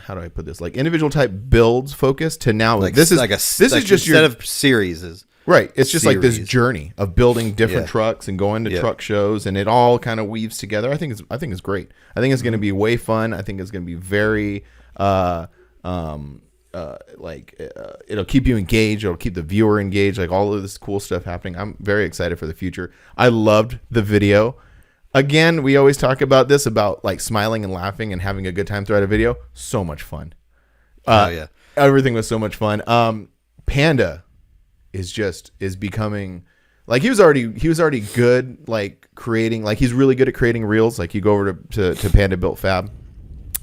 do I put this? Like individual type builds focus to now like this is just instead of series is right. It's just like this journey of building different Yeah. trucks and going to truck shows, and it all kind of weaves together. I think it's great. I think it's going to be way fun. I think it's going to be very it'll keep you engaged. It'll keep the viewer engaged. Like all of this cool stuff happening. I'm very excited for the future. I loved the video. Again, we always talk about this, about like smiling and laughing and having a good time throughout a video. So much fun. Everything was so much fun. Panda is becoming like he was already good, like creating, like he's really good at creating reels. Like you go over to Panda Built Fab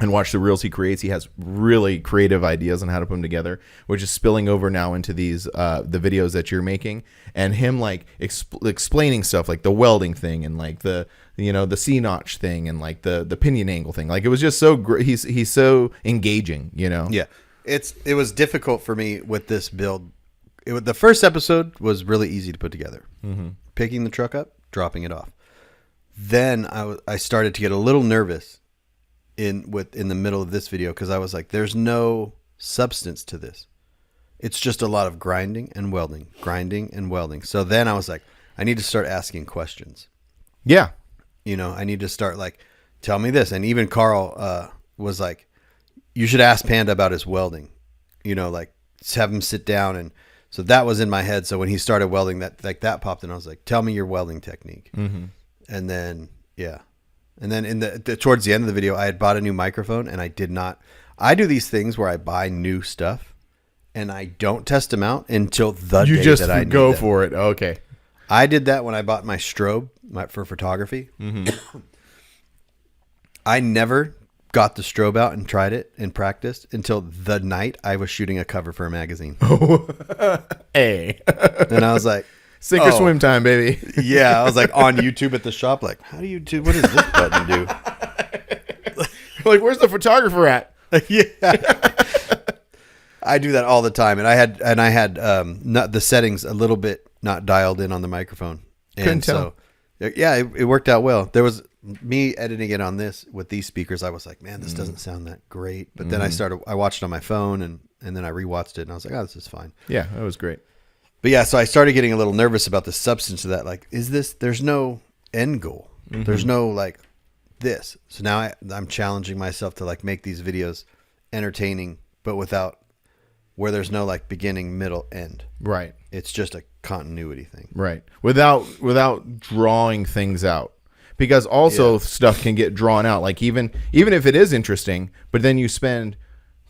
and watch the reels he creates. He has really creative ideas on how to put them together, which is spilling over now into these the videos that you're making, and him like explaining stuff like the welding thing and like the the C-notch thing and like the pinion angle thing. Like it was just so great. He's so engaging. Yeah, it was difficult for me with this build. The first episode was really easy to put together. Picking the truck up, dropping it off. Then I started to get a little nervous in the middle of this video because I was like, there's no substance to this. It's just a lot of grinding and welding. So then I was like, I need to start asking questions. Yeah. I need to start like, tell me this. And even Carl was like, you should ask Panda about his welding. Like just have him sit down. And so that was in my head. So when he started welding, that popped in. I was like, tell me your welding technique. And then, yeah. And then towards the end of the video, I had bought a new microphone and I do these things where I buy new stuff and I don't test them out until the day that I need go them. for it. Okay. I did that when I bought my strobe for photography. I never got the strobe out and tried it and practiced until the night I was shooting a cover for a magazine. Hey. And I was like, sink or swim time, baby. Yeah, I was like on YouTube at the shop, like, how do you do? What does this button do? Like, where's the photographer at? Yeah, I do that all the time, and I had not the settings a little bit not dialed in on the microphone, and couldn't tell. So yeah, it worked out well. There was me editing it on this with these speakers. I was like, man, this doesn't sound that great. But then I watched it on my phone, and then I rewatched it, and I was like, oh, this is fine. Yeah, that was great. But yeah, so I started getting a little nervous about the substance of that. Like, there's no end goal. There's no like this. So now I'm challenging myself to like make these videos entertaining, but where there's no like beginning, middle, end. Right. It's just a continuity thing. Right. Without drawing things out. Because also stuff can get drawn out. Like even if it is interesting, but then you spend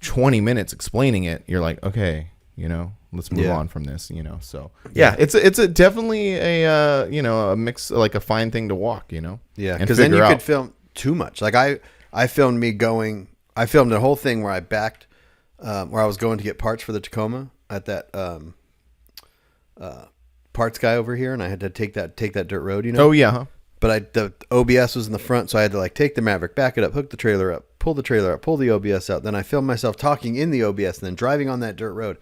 20 minutes explaining it, you're like, okay, let's move on from this, So yeah, it's definitely a a mix, like a fine thing to walk, Yeah, because then you could film too much. Like I filmed the whole thing where I backed, where I was going to get parts for the Tacoma at that parts guy over here, and I had to take that dirt road, Oh yeah. Huh? But the OBS was in the front, so I had to like take the Maverick, back it up, hook the trailer up, pull the trailer up, pull the OBS out. Then I filmed myself talking in the OBS and then driving on that dirt road.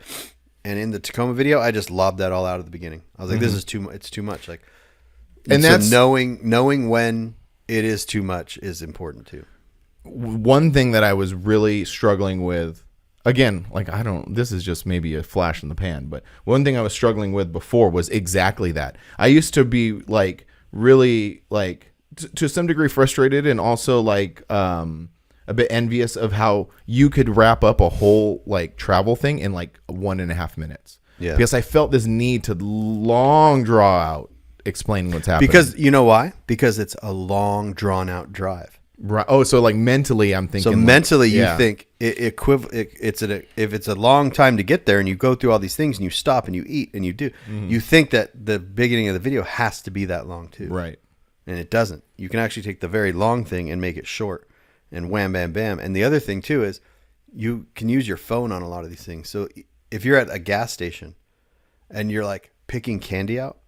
And in the Tacoma video, I just lobbed that all out at the beginning. I was like, this is too much. It's too much. Like, and that's so knowing when it is too much is important too. One thing that I was really struggling with again, like this is just maybe a flash in the pan, but one thing I was struggling with before was exactly that. I used to be like really like to some degree frustrated and also like a bit envious of how you could wrap up a whole like travel thing in like 1.5 minutes. Yeah. Because I felt this need to long draw out explaining what's happening. Because you know why? Because it's a long drawn out drive. Right. Oh, so like mentally, I'm thinking. So mentally, you think if it's a long time to get there, and you go through all these things, and you stop, and you eat, and you do, you think that the beginning of the video has to be that long too, right? And it doesn't. You can actually take the very long thing and make it short, and wham, bam, bam. And the other thing too is you can use your phone on a lot of these things. So if you're at a gas station, and you're like picking candy out,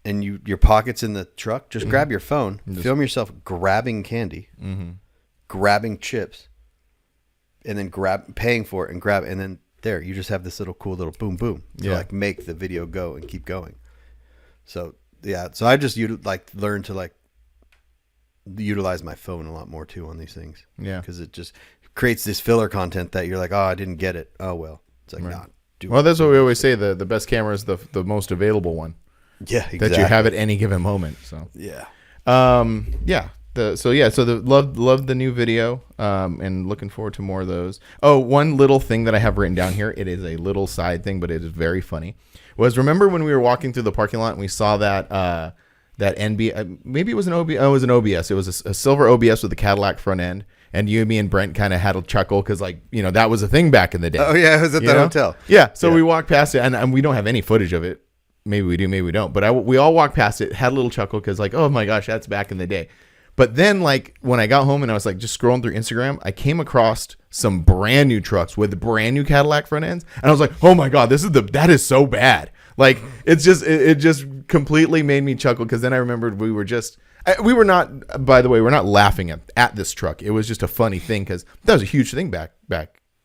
and your pocket's in the truck, just grab your phone, film yourself grabbing candy, grabbing chips, and then paying for it and grab it. And then there, you just have this little cool little boom, boom to like make the video go and keep going. So, yeah. So I just learn to like utilize my phone a lot more too on these things. Yeah. Because it just creates this filler content that you're like, oh, I didn't get it. Oh, well. It's like, nah. Well, that's what we always say. The best camera is the most available one. Yeah, exactly. That you have at any given moment. So yeah, yeah. So love the new video, and looking forward to more of those. Oh, one little thing that I have written down here. It is a little side thing, but it is very funny. Remember when we were walking through the parking lot and we saw that NB, maybe it was an OBS. Oh, it was an OBS. It was a silver OBS with a Cadillac front end. And you, me, and Brent kind of had a chuckle because, like, that was a thing back in the day. Oh yeah, it was at the hotel. Yeah. So we walked past it, and we don't have any footage of it. Maybe we do, maybe we don't. But we all walked past it, had a little chuckle because, like, oh my gosh, that's back in the day. But then, like, when I got home and I was like just scrolling through Instagram, I came across some brand new trucks with brand new Cadillac front ends, and I was like, oh my god, that is so bad. Like, it just completely made me chuckle because then I remembered we were not, by the way, we're not laughing at this truck. It was just a funny thing because that was a huge thing back.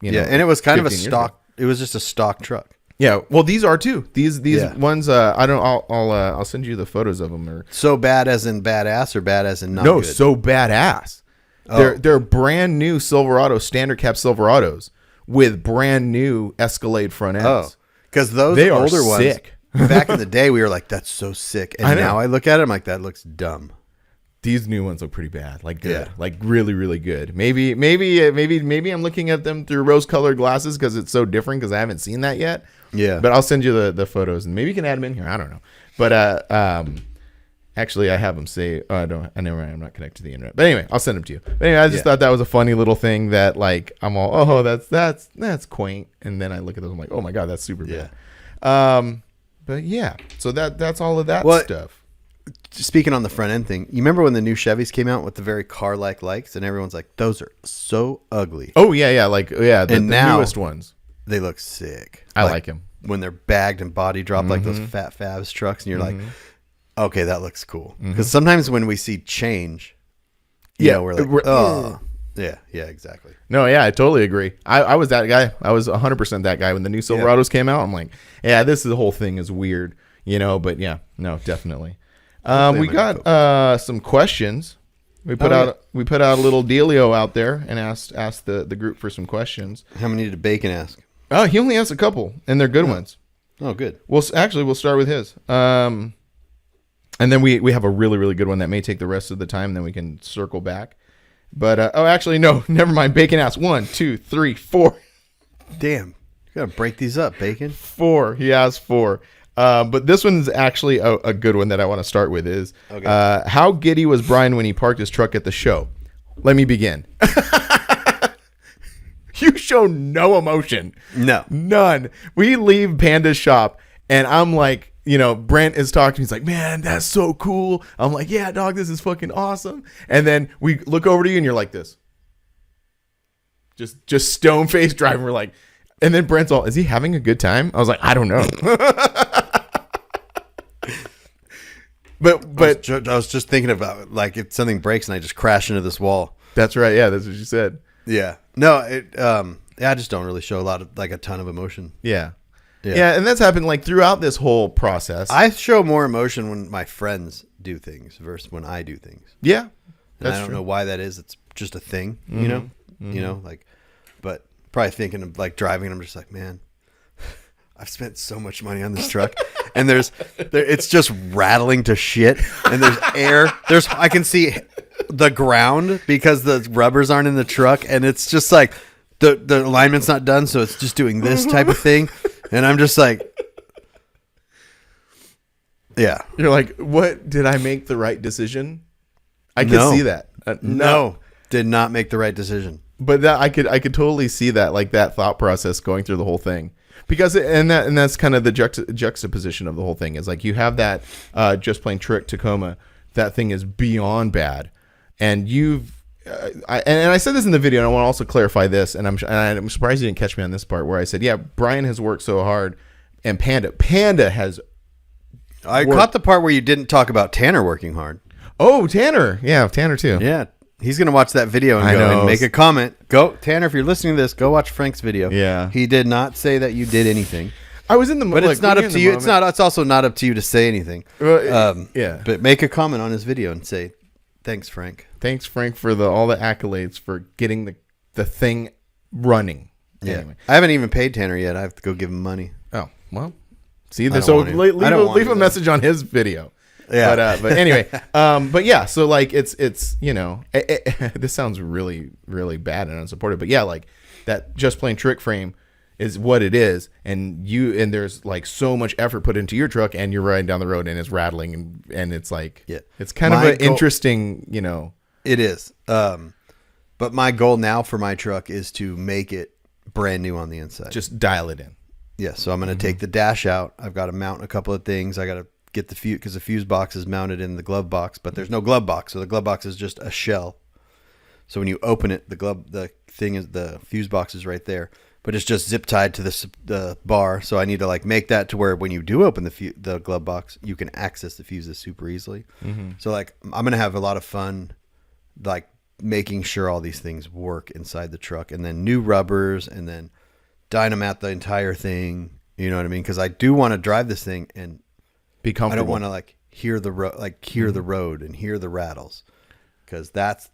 And it was kind of a stock. It was just a stock truck. Yeah, well, these are too. These ones. I'll send you the photos of them. Or so bad as in badass, or bad as in not no, good? So badass. Oh. They're brand new Silverado standard cab Silverados with brand new Escalade front ends. Oh, because those older ones, sick. Back in the day, we were like, "That's so sick," and now I look at it, I'm like, "That looks dumb." These new ones look pretty bad, like good, like really, really good. Maybe I'm looking at them through rose-colored glasses because it's so different because I haven't seen that yet. Yeah, but I'll send you the photos and maybe you can add them in here. I don't know, but actually I have them say. Oh, I'm not connected to the internet. But anyway, I'll send them to you. But anyway, I just thought that was a funny little thing that like I'm all that's quaint, and then I look at those, I'm like, oh my god, that's super bad. But yeah, so that's all of that stuff. Speaking on the front end thing, you remember when the new Chevys came out with the very car-like lights, and everyone's like, "Those are so ugly." Oh yeah, the newest ones. They look sick. I like them when they're bagged and body dropped like those Fat Fabs trucks, and you're like, "Okay, that looks cool." Because sometimes when we see change, we're like, "Oh, yeah, exactly." No, yeah, I totally agree. I was that guy. I was 100% that guy when the new Silverados came out. I'm like, yeah, the whole thing is weird, But yeah, no, definitely. We got some questions. We put out a little dealio out there and asked the group for some questions. How many did Bacon ask? Oh, he only asked a couple, and they're good ones. Oh, good. We'll start with his. And then we have a really, really good one that may take the rest of the time. Then we can circle back. But actually, no, never mind. Bacon asked 1, 2, 3, 4. Damn, you gotta break these up, Bacon. 4. He asked 4. But this one's actually a good one that I want to start with is, how giddy was Brian when he parked his truck at the show? Let me begin. You show no emotion. No. None. We leave Panda's shop, and I'm like, Brent is talking to me. He's like, man, that's so cool. I'm like, yeah, dog, this is fucking awesome. And then we look over to you, and you're like this. Just stone-faced driving. We're like, and then Brent's all, is he having a good time? I was like, I don't know. But I was just thinking about like if something breaks and I just crash into this wall. That's right. Yeah, that's what you said. Yeah. No, I just don't really show a ton of emotion. Yeah, and that's happened like throughout this whole process. I show more emotion when my friends do things versus when I do things. Yeah, and I don't know why that is. It's just a thing, but probably thinking of like driving, and I'm just like, man, I've spent so much money on this truck, and it's just rattling to shit, and there's air. I can see the ground because the rubbers aren't in the truck, and it's just like the alignment's not done, so it's just doing this type of thing, and I'm just like, yeah. You're like, what? Did I make the right decision? I could see that. No, did not make the right decision. But that I could totally see that, like that thought process going through the whole thing, because that's kind of the juxtaposition of the whole thing is like you have that Just Plain Trick Tacoma. That thing is beyond bad, and I said this in the video, and I want to also clarify this, and I'm surprised you didn't catch me on this part where I said, yeah, Brian has worked so hard, and Panda has. I caught the part where you didn't talk about Tanner working hard. Oh, Tanner. Yeah, Tanner too. Yeah. He's going to watch that video and make a comment. Go, Tanner, if you're listening to this, go watch Frank's video. Yeah. He did not say that you did anything. I was in the But it's not up to you. It's also not up to you to say anything. Yeah. But make a comment on his video and say, thanks, Frank. Thanks, Frank, for all the accolades for getting the thing running. Yeah. Anyway. I haven't even paid Tanner yet. I have to go give him money. Oh, well. See, so leave a message on his video. Yeah. But anyway, but yeah, so like it's this sounds really, really bad and unsupported, but yeah, like that Just Plain Trick frame is what it is, and there's like so much effort put into your truck, and you're riding down the road and it's rattling, and it's like, yeah, it's kind of an interesting, It is. But my goal now for my truck is to make it brand new on the inside. Just dial it in. Yeah, so I'm going to take the dash out. I've got to mount a couple of things. I got to get the fuse, because the fuse box is mounted in the glove box, but there's no glove box, so the glove box is just a shell. So when you open it, the fuse box is right there, but it's just zip tied to the bar. So I need to like make that to where when you do open the glove box, you can access the fuses super easily. Mm-hmm. So like I'm gonna have a lot of fun, like making sure all these things work inside the truck, and then new rubbers, and then dynamat the entire thing. You know what I mean? Because I do want to drive this thing and be comfortable. I don't want to like hear the road and hear the rattles, because that's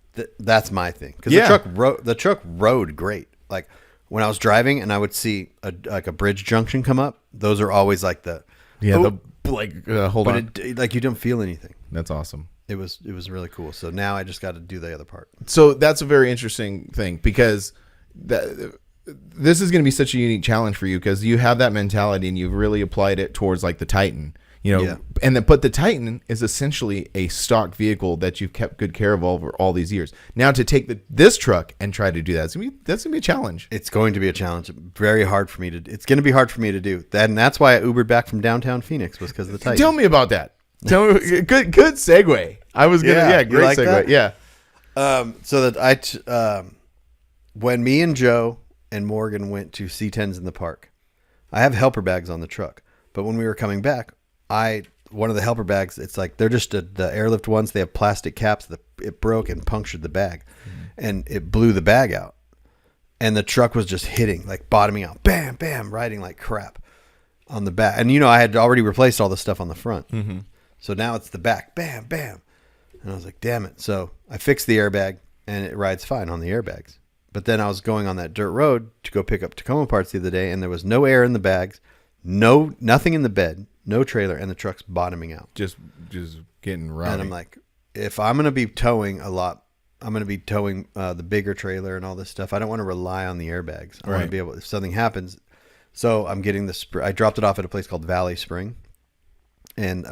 my thing. Because the truck rode great. Like when I was driving and I would see a bridge junction come up, those are always like hold on. Like you don't feel anything. That's awesome. It was really cool. So now I just got to do the other part. So that's a very interesting thing, because this is going to be such a unique challenge for you, because you have that mentality and you've really applied it towards like the Titan, but the Titan is essentially a stock vehicle that you've kept good care of over all these years. Now to take this truck and try to do that, that's going to be a challenge. It's going to be a challenge. Very hard for me to. It's going to be hard for me to do that, and that's why I Ubered back from downtown Phoenix, was because of the Titan. Tell me about that. Tell me, good segue. I was gonna, great like segue. That? Yeah. So that when me and Joe and Morgan went to C10s in the park, I have helper bags on the truck, but when we were coming back, one of the helper bags, it's like they're just the airlift ones. They have plastic caps. It broke and punctured the bag, and it blew the bag out, and the truck was just hitting, like bottoming out, bam, bam, riding like crap on the back. And I had already replaced all the stuff on the front. Mm-hmm. So now it's the back, bam, bam. And I was like, damn it. So I fixed the airbag, and it rides fine on the airbags. But then I was going on that dirt road to go pick up Tacoma parts the other day, and there was no air in the bags, nothing in the bed, no trailer, and the truck's bottoming out. Just getting rowdy. And I'm like, if I'm going to be towing a lot, I'm going to be towing the bigger trailer and all this stuff. I don't want to rely on the airbags. I want to be able, if something happens. So I'm getting I dropped it off at a place called Valley Spring, and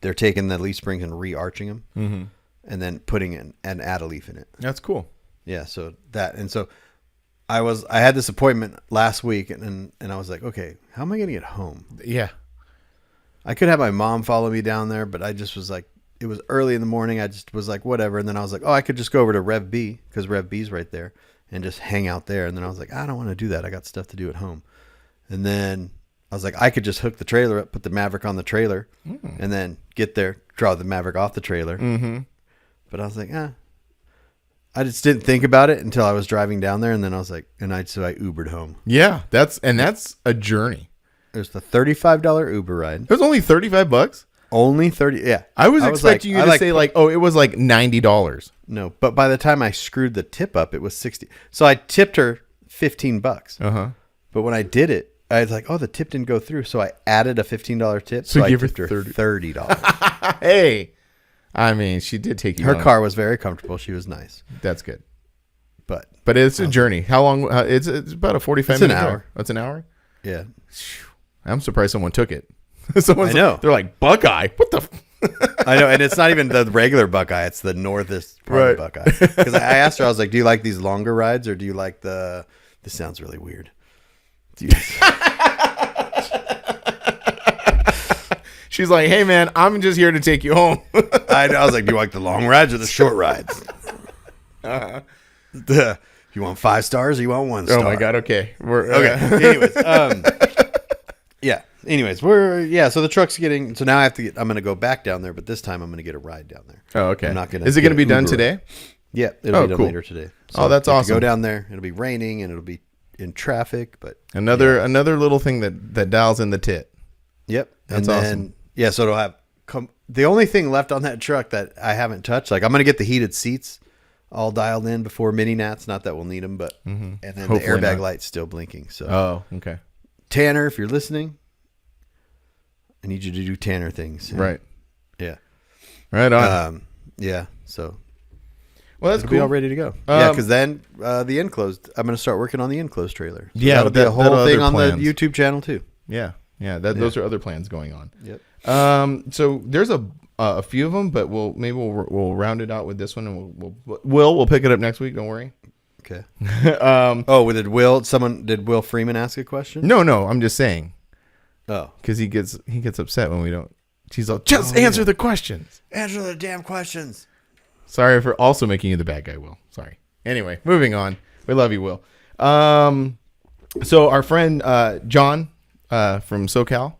they're taking the leaf springs and re-arching them, mm-hmm. and then putting an add-a-leaf in it. That's cool. Yeah, so I had this appointment last week, and I was like, okay, how am I going to get home? Yeah. I could have my mom follow me down there, but I just was like, it was early in the morning. I just was like, whatever. And then I was like, oh, I could just go over to Rev B, because Rev B's right there, and just hang out there. And then I was like, I don't want to do that. I got stuff to do at home. And then I was like, I could just hook the trailer up, put the Maverick on the trailer, and then get there, draw the Maverick off the trailer. Mm-hmm. But I was like, I just didn't think about it until I was driving down there, and then I was like, so I Ubered home. Yeah, that's a journey. There's the $35 Uber ride. It was only $35. Only 30. Yeah, I was expecting you to say like, oh, it was like $90. No, but by the time I screwed the tip up, it was 60. So I tipped her $15. Uh-huh. But when I did it, I was like, oh, the tip didn't go through. So I added a $15 tip. So I you gave tipped her $30. Hey, I mean, she did take you. Her on. car was very comfortable. She was nice. That's good. But it's a journey. How long? It's about a 45 It's an minute hour. drive. That's an hour? yeah. I'm surprised someone took it. I know. They're like, Buckeye? What the? I know. And it's not even the regular Buckeye. It's the northest part of Buckeye. Because I asked her, I was like, do you like these longer rides or do you like this sounds really weird. She's like, hey, man, I'm just here to take you home. I was like, do you like the long rides or the short rides? You want 5 stars or you want 1 star? Oh, my God. Okay. Okay. Anyways. So the truck's getting, so now I'm going to go back down there, but this time I'm going to get a ride down there. Oh, okay. I'm not gonna Is it going to be get an done Uber. today? Yeah. It'll be done cool. later today. That's I have to awesome. Go down there. It'll be raining and it'll be in traffic, but Another little thing that dials in the tit. yep. That's and then, awesome. Yeah. So it'll have the only thing left on that truck that I haven't touched, like I'm going to get the heated seats all dialed in before mini nats. Not that we'll need them, but, and then Hopefully the airbag not. light's still blinking. So Oh, okay. Tanner, if you're listening, I need you to do Tanner things. Right. Yeah. Right on. Yeah. So Well, that's it'll cool. be all ready to go. Yeah, because then the enclosed, I'm going to start working on the enclosed trailer. So Yeah, that'll be a whole that'll thing other on plans. the YouTube channel too. Yeah. Those are other plans going on. Yep. So there's a few of them, but we'll round it out with this one, and we'll pick it up next week. Don't worry. Okay. Did Will Freeman ask a question? No, I'm just saying Oh, because he gets upset when we don't. She's like, just answer the questions. answer the damn questions. Sorry for also making you the bad guy, Will. Sorry. Anyway, moving on. We love you, Will. So our friend John from SoCal,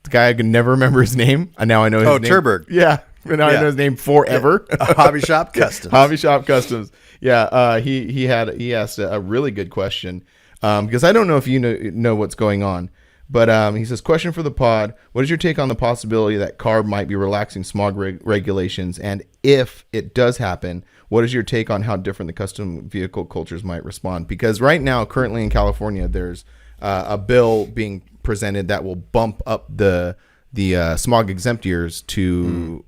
the guy I can never remember his name, and now I know his name. Turberg. Yeah, and now I know his name forever. Hobby Shop Customs. Hobby Shop Customs. Yeah, he asked a really good question because I don't know if you know what's going on, but he says, question for the pod: what is your take on the possibility that CARB might be relaxing smog regulations, and if it does happen, what is your take on how different the custom vehicle cultures might respond? Because right now, currently in California, there's a bill being presented that will bump up the smog exempt years to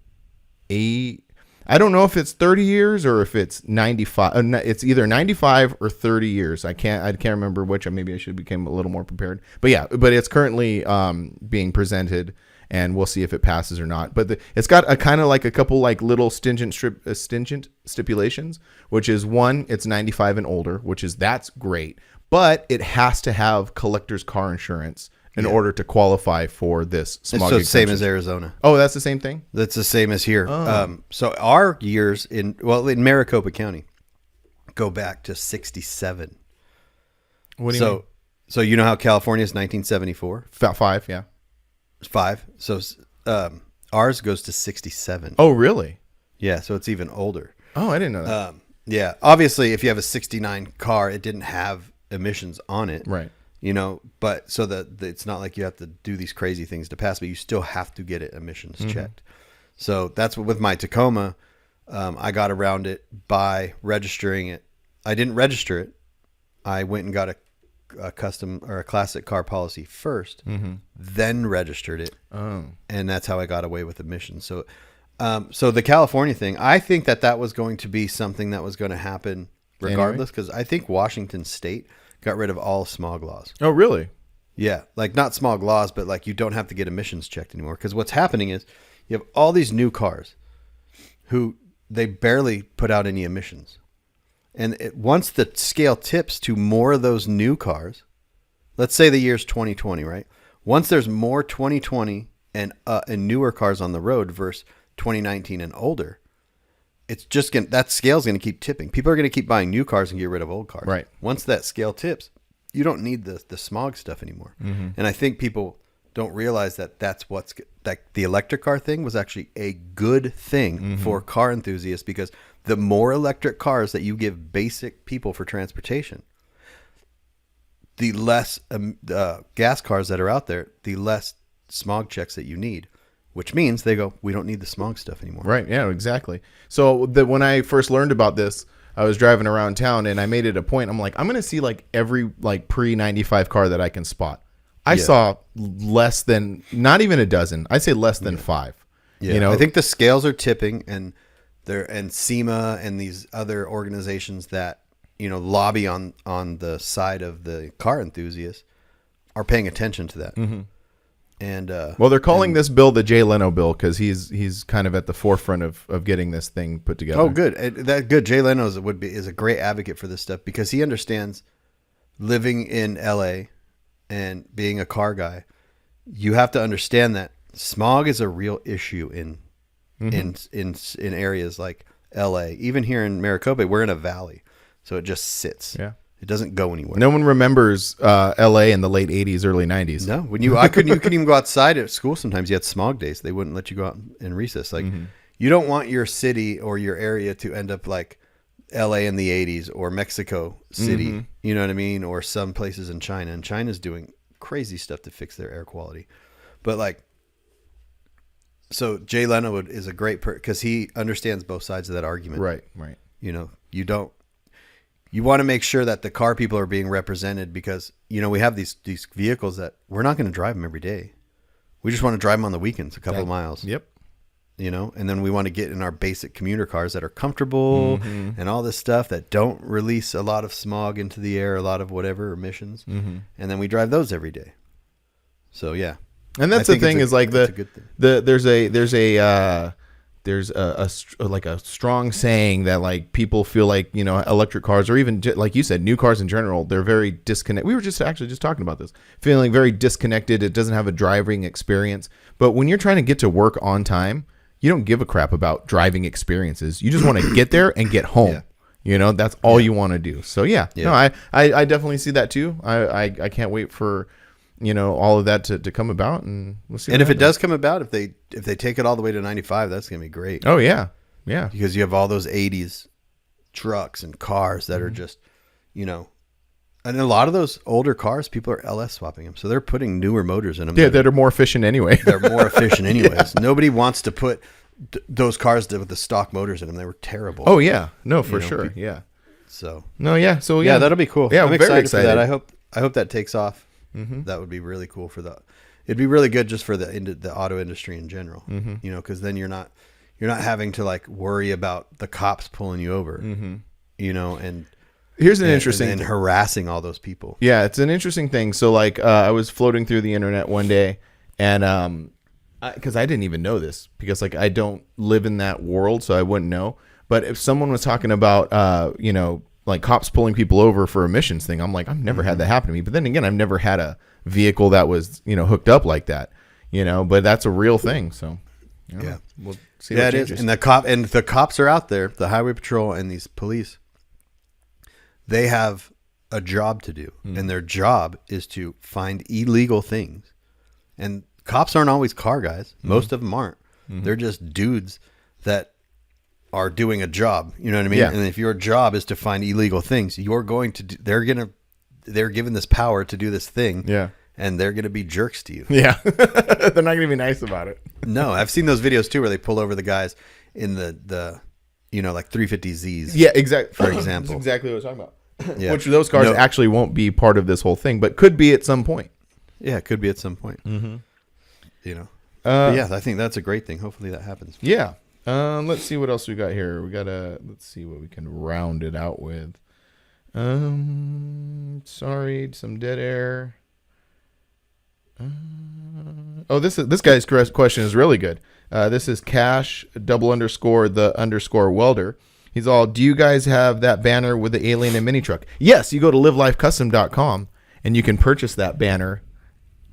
I don't know if it's 30 years or if it's 95. It's either 95 or 30 years. I can't remember which. Maybe I should become a little more prepared. But yeah, but it's currently being presented, and we'll see if it passes or not. But it's got a kind of like a couple like little stringent stipulations, which is one, it's 95 and older, that's great, but it has to have collector's car insurance in order to qualify for this smog It's the same exemption. as Arizona. Oh, that's the same thing? That's the same as here. So our years in Maricopa County go back to 67. What do you mean? So you know how California is 1974? About 5, yeah. 5. So ours goes to 67. Oh, really? Yeah, so it's even older. Oh, I didn't know that. Yeah, obviously if you have a 69 car, it didn't have emissions on it. Right. But so that it's not like you have to do these crazy things to pass, but you still have to get it emissions checked. So that's what with my Tacoma, I got around it by registering it. I didn't register it. I went and got a custom or a classic car policy first, then registered it. Oh. And that's how I got away with emissions. So, so the California thing, I think that was going to be something that was going to happen regardless, because I think Washington State got rid of all smog laws. Oh, really? Yeah, like not smog laws, but like you don't have to get emissions checked anymore. Because what's happening is you have all these new cars who they barely put out any emissions. And once the scale tips to more of those new cars, let's say the year's 2020, right? Once there's more 2020 and newer cars on the road versus 2019 and older, it's just that scale's going to keep tipping. People are going to keep buying new cars and get rid of old cars. Right. Once that scale tips, you don't need the smog stuff anymore. And I think people don't realize that the electric car thing was actually a good thing for car enthusiasts, because the more electric cars that you give basic people for transportation, the less gas cars that are out there, the less smog checks that you need. Which means they go, we don't need the smog stuff anymore. Right. Yeah, exactly. So when I first learned about this, I was driving around town and I made it a point. I'm like, I'm going to see like every like pre-95 car that I can spot. I saw less than, not even a dozen. I'd say less than 5. Yeah. You know, I think the scales are tipping, and SEMA and these other organizations that, you know, lobby on the side of the car enthusiasts are paying attention to that. Mm-hmm. And well, they're calling this bill the Jay Leno bill because he's kind of at the forefront of getting this thing put together. Oh, good. That good. Jay Leno is a great advocate for this stuff because he understands living in LA and being a car guy. You have to understand that smog is a real issue in areas like LA. Even here in Maricopa, we're in a valley, so it just sits. Yeah. It doesn't go anywhere. No one remembers LA in the late 80s, early 90s. No, you couldn't even go outside at school. Sometimes you had smog days. They wouldn't let you go out in recess. Like you don't want your city or your area to end up like LA in the 80s or Mexico City. You know what I mean? Or some places in China. And China's doing crazy stuff to fix their air quality. But like, so Jay Leno is a great because he understands both sides of that argument. Right. You know, you want to make sure that the car people are being represented because, you know, we have these vehicles that we're not going to drive them every day. We just want to drive them on the weekends, a couple of miles. Yep. You know, and then we want to get in our basic commuter cars that are comfortable and all this stuff that don't release a lot of smog into the air, a lot of whatever emissions. And then we drive those every day. So, yeah. And that's the thing is like there's a strong saying that like people feel like, you know, electric cars or even like you said, new cars in general, they're very disconnected. We were just talking about this, feeling very disconnected. It doesn't have a driving experience. But when you're trying to get to work on time, you don't give a crap about driving experiences. You just want to get there and get home. Yeah. You know, that's all you want to do. So no, I definitely see that too. I can't wait for, you know, all of that to come about, and we'll see. And if it does come about, if they take it all the way to 95, that's gonna be great. Oh yeah, because you have all those 80s trucks and cars that are just, you know, and a lot of those older cars, people are LS swapping them, so they're putting newer motors in them. Yeah, that are more efficient anyway. They're more efficient anyways. Nobody wants to put those cars with the stock motors in them. They were terrible. Oh yeah, no, for sure. Yeah. So yeah, that'll be cool. Yeah, I'm very excited for that. I hope that takes off. That would be really cool it'd be really good just for the auto industry in general, you know, because then you're not having to like worry about the cops pulling you over, you know, and here's an interesting and harassing all those people. Yeah, it's an interesting thing. So like I was floating through the internet one day and because I didn't even know this because like I don't live in that world, so I wouldn't know. But if someone was talking about you know, like cops pulling people over for emissions thing, I'm like, I've never had that happen to me. But then again, I've never had a vehicle that was, you know, hooked up like that, you know, but that's a real thing. So yeah, we'll see. Yeah, it is. And the cops are out there, the highway patrol and these police, they have a job to do. And their job is to find illegal things. And cops aren't always car guys. Most of them aren't. They're just dudes that are doing a job, you know what I mean? Yeah. And if your job is to find illegal things, you're going to they're given this power to do this thing. Yeah. And they're going to be jerks to you. Yeah. They're not going to be nice about it. No, I've seen those videos too, where they pull over the guys in the you know, like 350Zs. Yeah, exactly. For example. That's exactly what I was talking about. Yeah. Which those cars actually won't be part of this whole thing, but could be at some point. Yeah, it could be at some point. You know. Yeah, I think that's a great thing. Hopefully that happens. Yeah. Let's see what else we got here. Let's see what we can round it out with. Sorry, some dead air. This guy's question is really good. This is Cash _the _welder. He's all, do you guys have that banner with the alien and mini truck? Yes, you go to livelifecustom.com and you can purchase that banner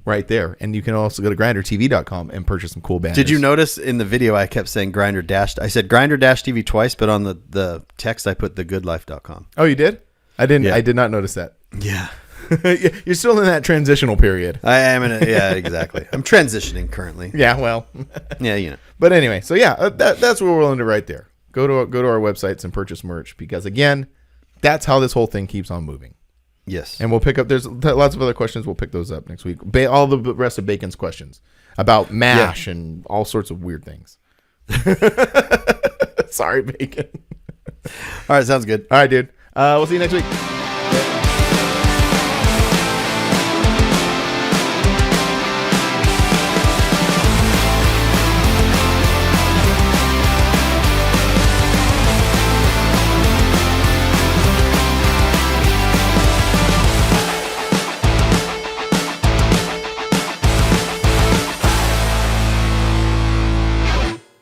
right there. And you can also go to grindertv.com and purchase some cool banners. Did you notice in the video I kept saying Grinder Dash? I said Grinder Dash TV twice, but on the text I put thegoodlife.com. Oh, you did? I didn't. Yeah. I did not notice that. Yeah. You're still in that transitional period. I am yeah, exactly. I'm transitioning currently. Yeah, well. Yeah, you know. But anyway, so yeah, that's what we're willing to right there. Go to our websites and purchase merch because again, that's how this whole thing keeps on moving. Yes. And we'll pick up, there's lots of other questions. We'll pick those up next week. All the rest of Bacon's questions about MASH and all sorts of weird things. Sorry, Bacon. All right, sounds good. All right, dude. We'll see you next week.